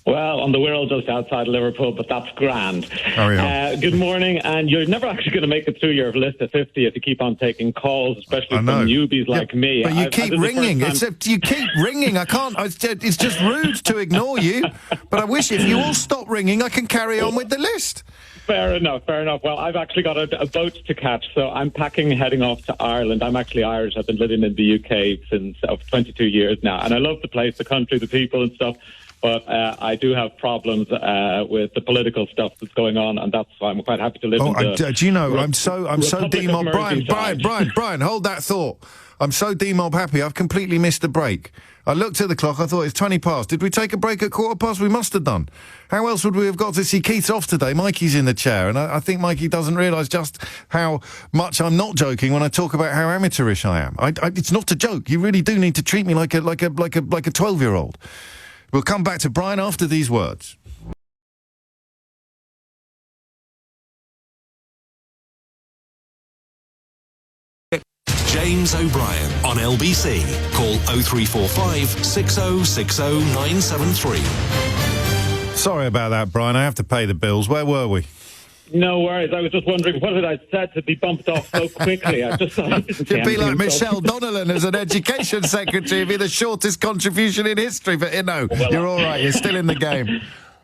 Speaker 13: Well, on the Wirral just outside Liverpool, but that's grand. Good morning, and you're never actually going to make it through your list of 50 if you keep on taking calls, especially from newbies like me.
Speaker 2: But you keep ringing. You keep ringing. I can't. It's just rude to ignore you. But I wish if you all stop ringing, I can carry on with the list.
Speaker 13: Fair enough. Well, I've actually got a boat to catch, so I'm packing, heading off to Ireland. I'm actually Irish. I've been living in the UK since 22 years now, and I love the place, the country, the people and stuff. But I do have problems with the political stuff that's going on, and that's why I'm quite happy to live in the...
Speaker 2: Do you know, I'm so demob... Brian, hold that thought. I'm so demob happy, I've completely missed the break. I looked at the clock, I thought it's 20 past. Did we take a break at 15:15? We must have done. How else would we have got to see Keith off today? Mikey's in the chair, and I think Mikey doesn't realise just how much I'm not joking when I talk about how amateurish I am. It's not a joke. You really do need to treat me like a 12-year-old. We'll come back to Brian after these words.
Speaker 1: James O'Brien on LBC. Call 0345 6060 973.
Speaker 2: Sorry about that, Brian. I have to pay the bills. Where were we?
Speaker 13: No worries. I was just wondering what had I said to be bumped off so quickly. I just thought I didn't say
Speaker 2: You'd be like
Speaker 13: anything,
Speaker 2: Michelle Donnellan as an education secretary. It'd be the shortest contribution in history. But, you're all right. You're still in the game.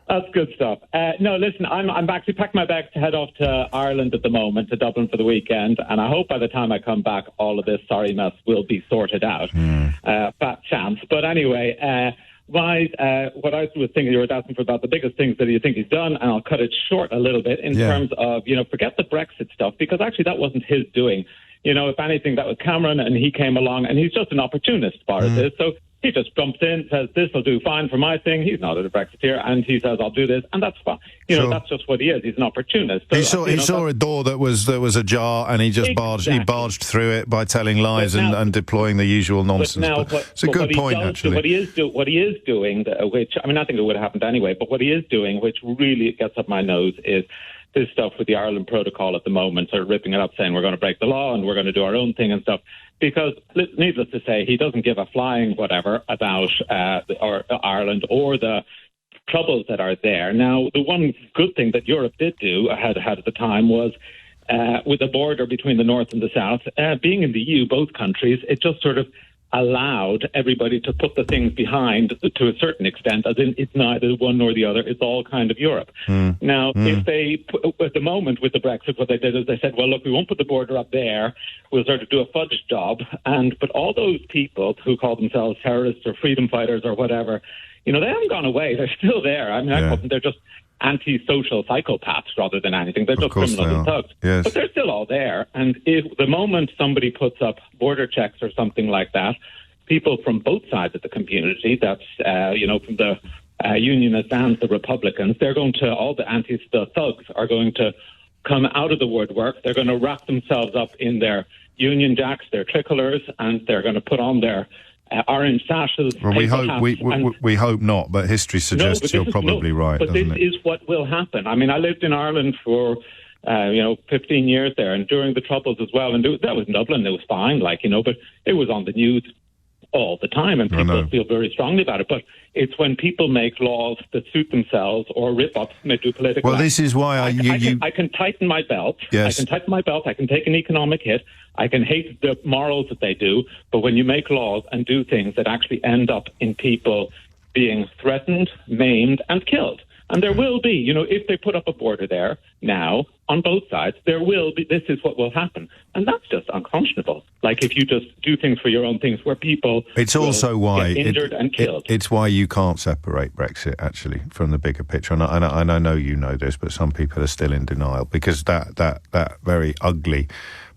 Speaker 13: That's good stuff. No, listen, I'm actually packing my bags to head off to Ireland at the moment, to Dublin for the weekend, and I hope by the time I come back, all of this sorry mess will be sorted out. Fat chance. But anyway, what I was thinking, you were asking for about the biggest things that you think he's done, and I'll cut it short a little bit in terms of, forget the Brexit stuff, because actually that wasn't his doing. If anything, that was Cameron, and he came along, and he's just an opportunist, Boris is. So he just jumps in, says, this will do fine for my thing. He's not a Brexiteer, and he says, I'll do this, and that's fine. That's just what he is. He's an opportunist. So,
Speaker 2: he saw a door that was ajar, and he just barged through it by telling lies and deploying the usual nonsense. It's a good point, actually.
Speaker 13: What he is doing, which, I think it would have happened anyway, but what he is doing, which really gets up my nose, is this stuff with the Ireland Protocol at the moment, sort of ripping it up, saying we're going to break the law and we're going to do our own thing and stuff. Because, needless to say, he doesn't give a flying whatever about Ireland or the troubles that are there. Now, the one good thing that Europe did do had at the time was, with the border between the north and the south, being in the EU, both countries, it just sort of allowed everybody to put the things behind to a certain extent, as in it's neither one nor the other, it's all kind of Europe. Now, if they, at the moment with the Brexit, what they did is they said, well, look, we won't put the border up there, we'll sort of do a fudge job, but all those people who call themselves terrorists or freedom fighters or whatever, they haven't gone away, they're still there. I call them, they're just anti-social psychopaths rather than anything. They're just criminals and thugs.
Speaker 2: Yes.
Speaker 13: But they're still all there. And if the moment somebody puts up border checks or something like that, people from both sides of the community, that's, from the Unionists and the Republicans, they're going to, all the thugs are going to come out of the woodwork. They're going to wrap themselves up in their Union Jacks, their tricolors, and they're going to put on their orange sashes.
Speaker 2: Well, we hope not, but history suggests you're probably right.
Speaker 13: But this is what will happen. I lived in Ireland for 15 years there, and during the Troubles as well. And that was in Dublin. It was fine, but it was on the news all the time, and people feel very strongly about it. But it's when people make laws that suit themselves or rip up and they do political.
Speaker 2: Well, this is why
Speaker 13: I can tighten my belt.
Speaker 2: Yes.
Speaker 13: I can tighten my belt. I can take an economic hit. I can hate the morals that they do. But when you make laws and do things that actually end up in people being threatened, maimed, and killed. And there will be, if they put up a border there now on both sides, there will be, this is what will happen. And that's just unconscionable. Like if you just do things for your own things where people
Speaker 2: it's also why
Speaker 13: get injured and killed.
Speaker 2: It's why you can't separate Brexit, actually, from the bigger picture. And I know you know this, but some people are still in denial because that very ugly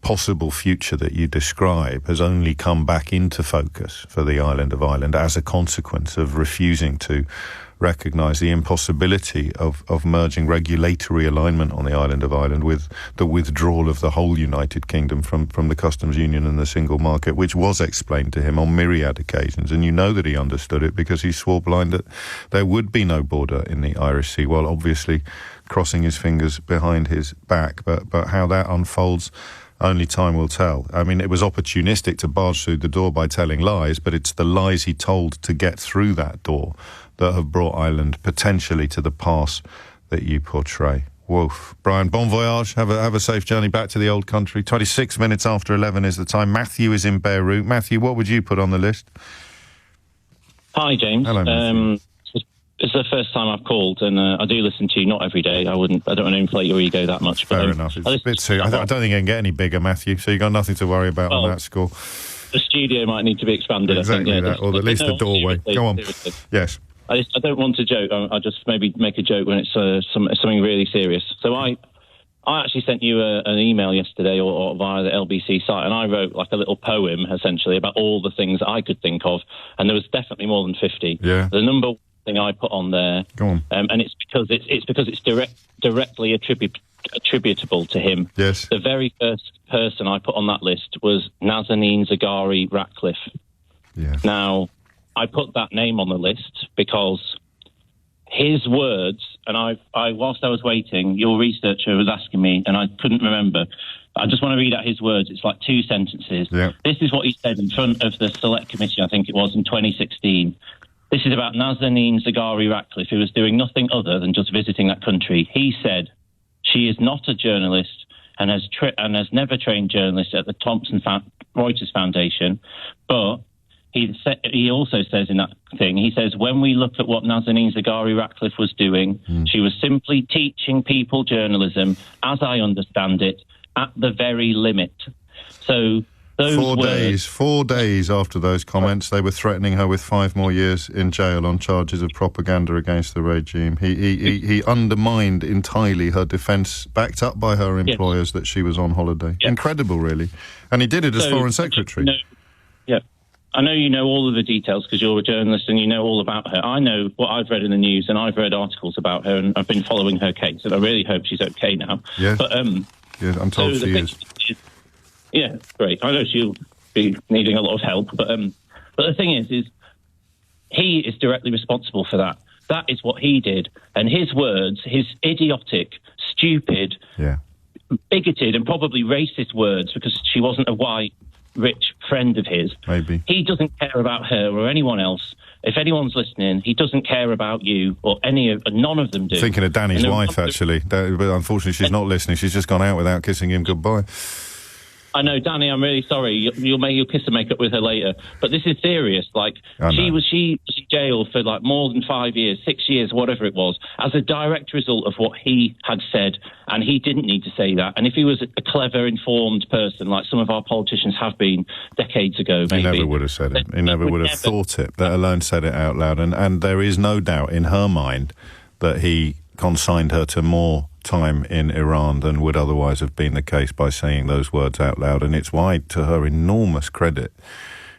Speaker 2: possible future that you describe has only come back into focus for the island of Ireland as a consequence of refusing to recognise the impossibility of merging regulatory alignment on the island of Ireland with the withdrawal of the whole United Kingdom from the customs union and the single market, which was explained to him on myriad occasions. And you know that he understood it because he swore blind that there would be no border in the Irish Sea, while obviously crossing his fingers behind his back. But how that unfolds, only time will tell. It was opportunistic to barge through the door by telling lies, but it's the lies he told to get through that door that have brought Ireland potentially to the pass that you portray. Woof. Brian, bon voyage. Have a safe journey back to the old country. 26 minutes after 11 is the time. Matthew is in Beirut. Matthew, what would you put on the list?
Speaker 14: Hi, James.
Speaker 2: Hello, Matthew.
Speaker 14: It's the first time I've called, and I do listen to you, not every day. I don't want to inflate your ego that much.
Speaker 2: Fair enough. It's a bit too. I don't think it can get any bigger, Matthew, so you've got nothing to worry about on that score.
Speaker 14: The studio might need to be expanded,
Speaker 2: exactly,
Speaker 14: I think.
Speaker 2: Or at least the doorway. Go on. Yes.
Speaker 14: I don't want to joke. I'll just maybe make a joke when it's something really serious. So I actually sent you an email yesterday or via the LBC site, and I wrote like a little poem, essentially, about all the things I could think of, and there was definitely more than 50.
Speaker 2: Yeah.
Speaker 14: The number one thing I put on there,
Speaker 2: go on.
Speaker 14: And it's because it's directly attributable to him.
Speaker 2: Yes.
Speaker 14: The very first person I put on that list was Nazanin Zaghari Ratcliffe.
Speaker 2: Yeah.
Speaker 14: Now, I put that name on the list because his words, and I whilst I was waiting, your researcher was asking me, and I couldn't remember, I just want to read out his words. It's like 2 sentences.
Speaker 2: Yeah.
Speaker 14: This is what he said in front of the Select Committee, I think it was, in 2016. This is about Nazanin Zaghari-Ratcliffe, who was doing nothing other than just visiting that country. He said, she is not a journalist and has never trained journalists at the Reuters Foundation, but he also says in that thing, he says, when we look at what Nazanin Zaghari-Ratcliffe was doing, she was simply teaching people journalism, as I understand it, at the very limit. So those
Speaker 2: 4 days after those comments, they were threatening her with 5 more years in jail on charges of propaganda against the regime. He undermined entirely her defence, backed up by her employers, that she was on holiday. Yes. Incredible, really. And he did it as Foreign Secretary.
Speaker 14: I know you know all of the details because you're a journalist and you know all about her. I know what I've read in the news, and I've read articles about her, and I've been following her case, and I really hope she's okay now.
Speaker 2: Yeah.
Speaker 14: But
Speaker 2: yeah, I'm told she is.
Speaker 14: Yeah, great. I know she'll be needing a lot of help, but the thing is he is directly responsible for that. That is what he did, and his words, his idiotic, stupid, bigoted, and probably racist words, because she wasn't a white, rich friend of his. Maybe he doesn't care about her or anyone else. If anyone's listening, he doesn't care about you or none of them do.
Speaker 2: Thinking of Danny's wife, actually, but unfortunately she's not listening. She's just gone out without kissing him goodbye.
Speaker 14: I know, Danny, I'm really sorry. You'll kiss and make up with her later. But this is serious. Like, she was in jail for like more than 5 years, 6 years, whatever it was, as a direct result of what he had said. And he didn't need to say that. And if he was a clever, informed person, like some of our politicians have been decades ago, maybe.
Speaker 2: He never would have said it. He never would have thought it, let alone said it out loud. And there is no doubt in her mind that he consigned her to more time in Iran than would otherwise have been the case by saying those words out loud. And it's why, to her enormous credit,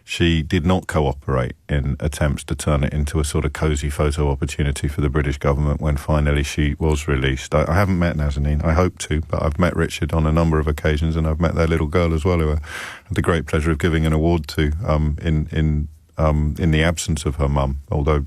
Speaker 2: she did not cooperate in attempts to turn it into a sort of cosy photo opportunity for the British government when finally she was released. I haven't met Nazanin. I hope to, but I've met Richard on a number of occasions, and I've met their little girl as well, who I had the great pleasure of giving an award to in the absence of her mum, although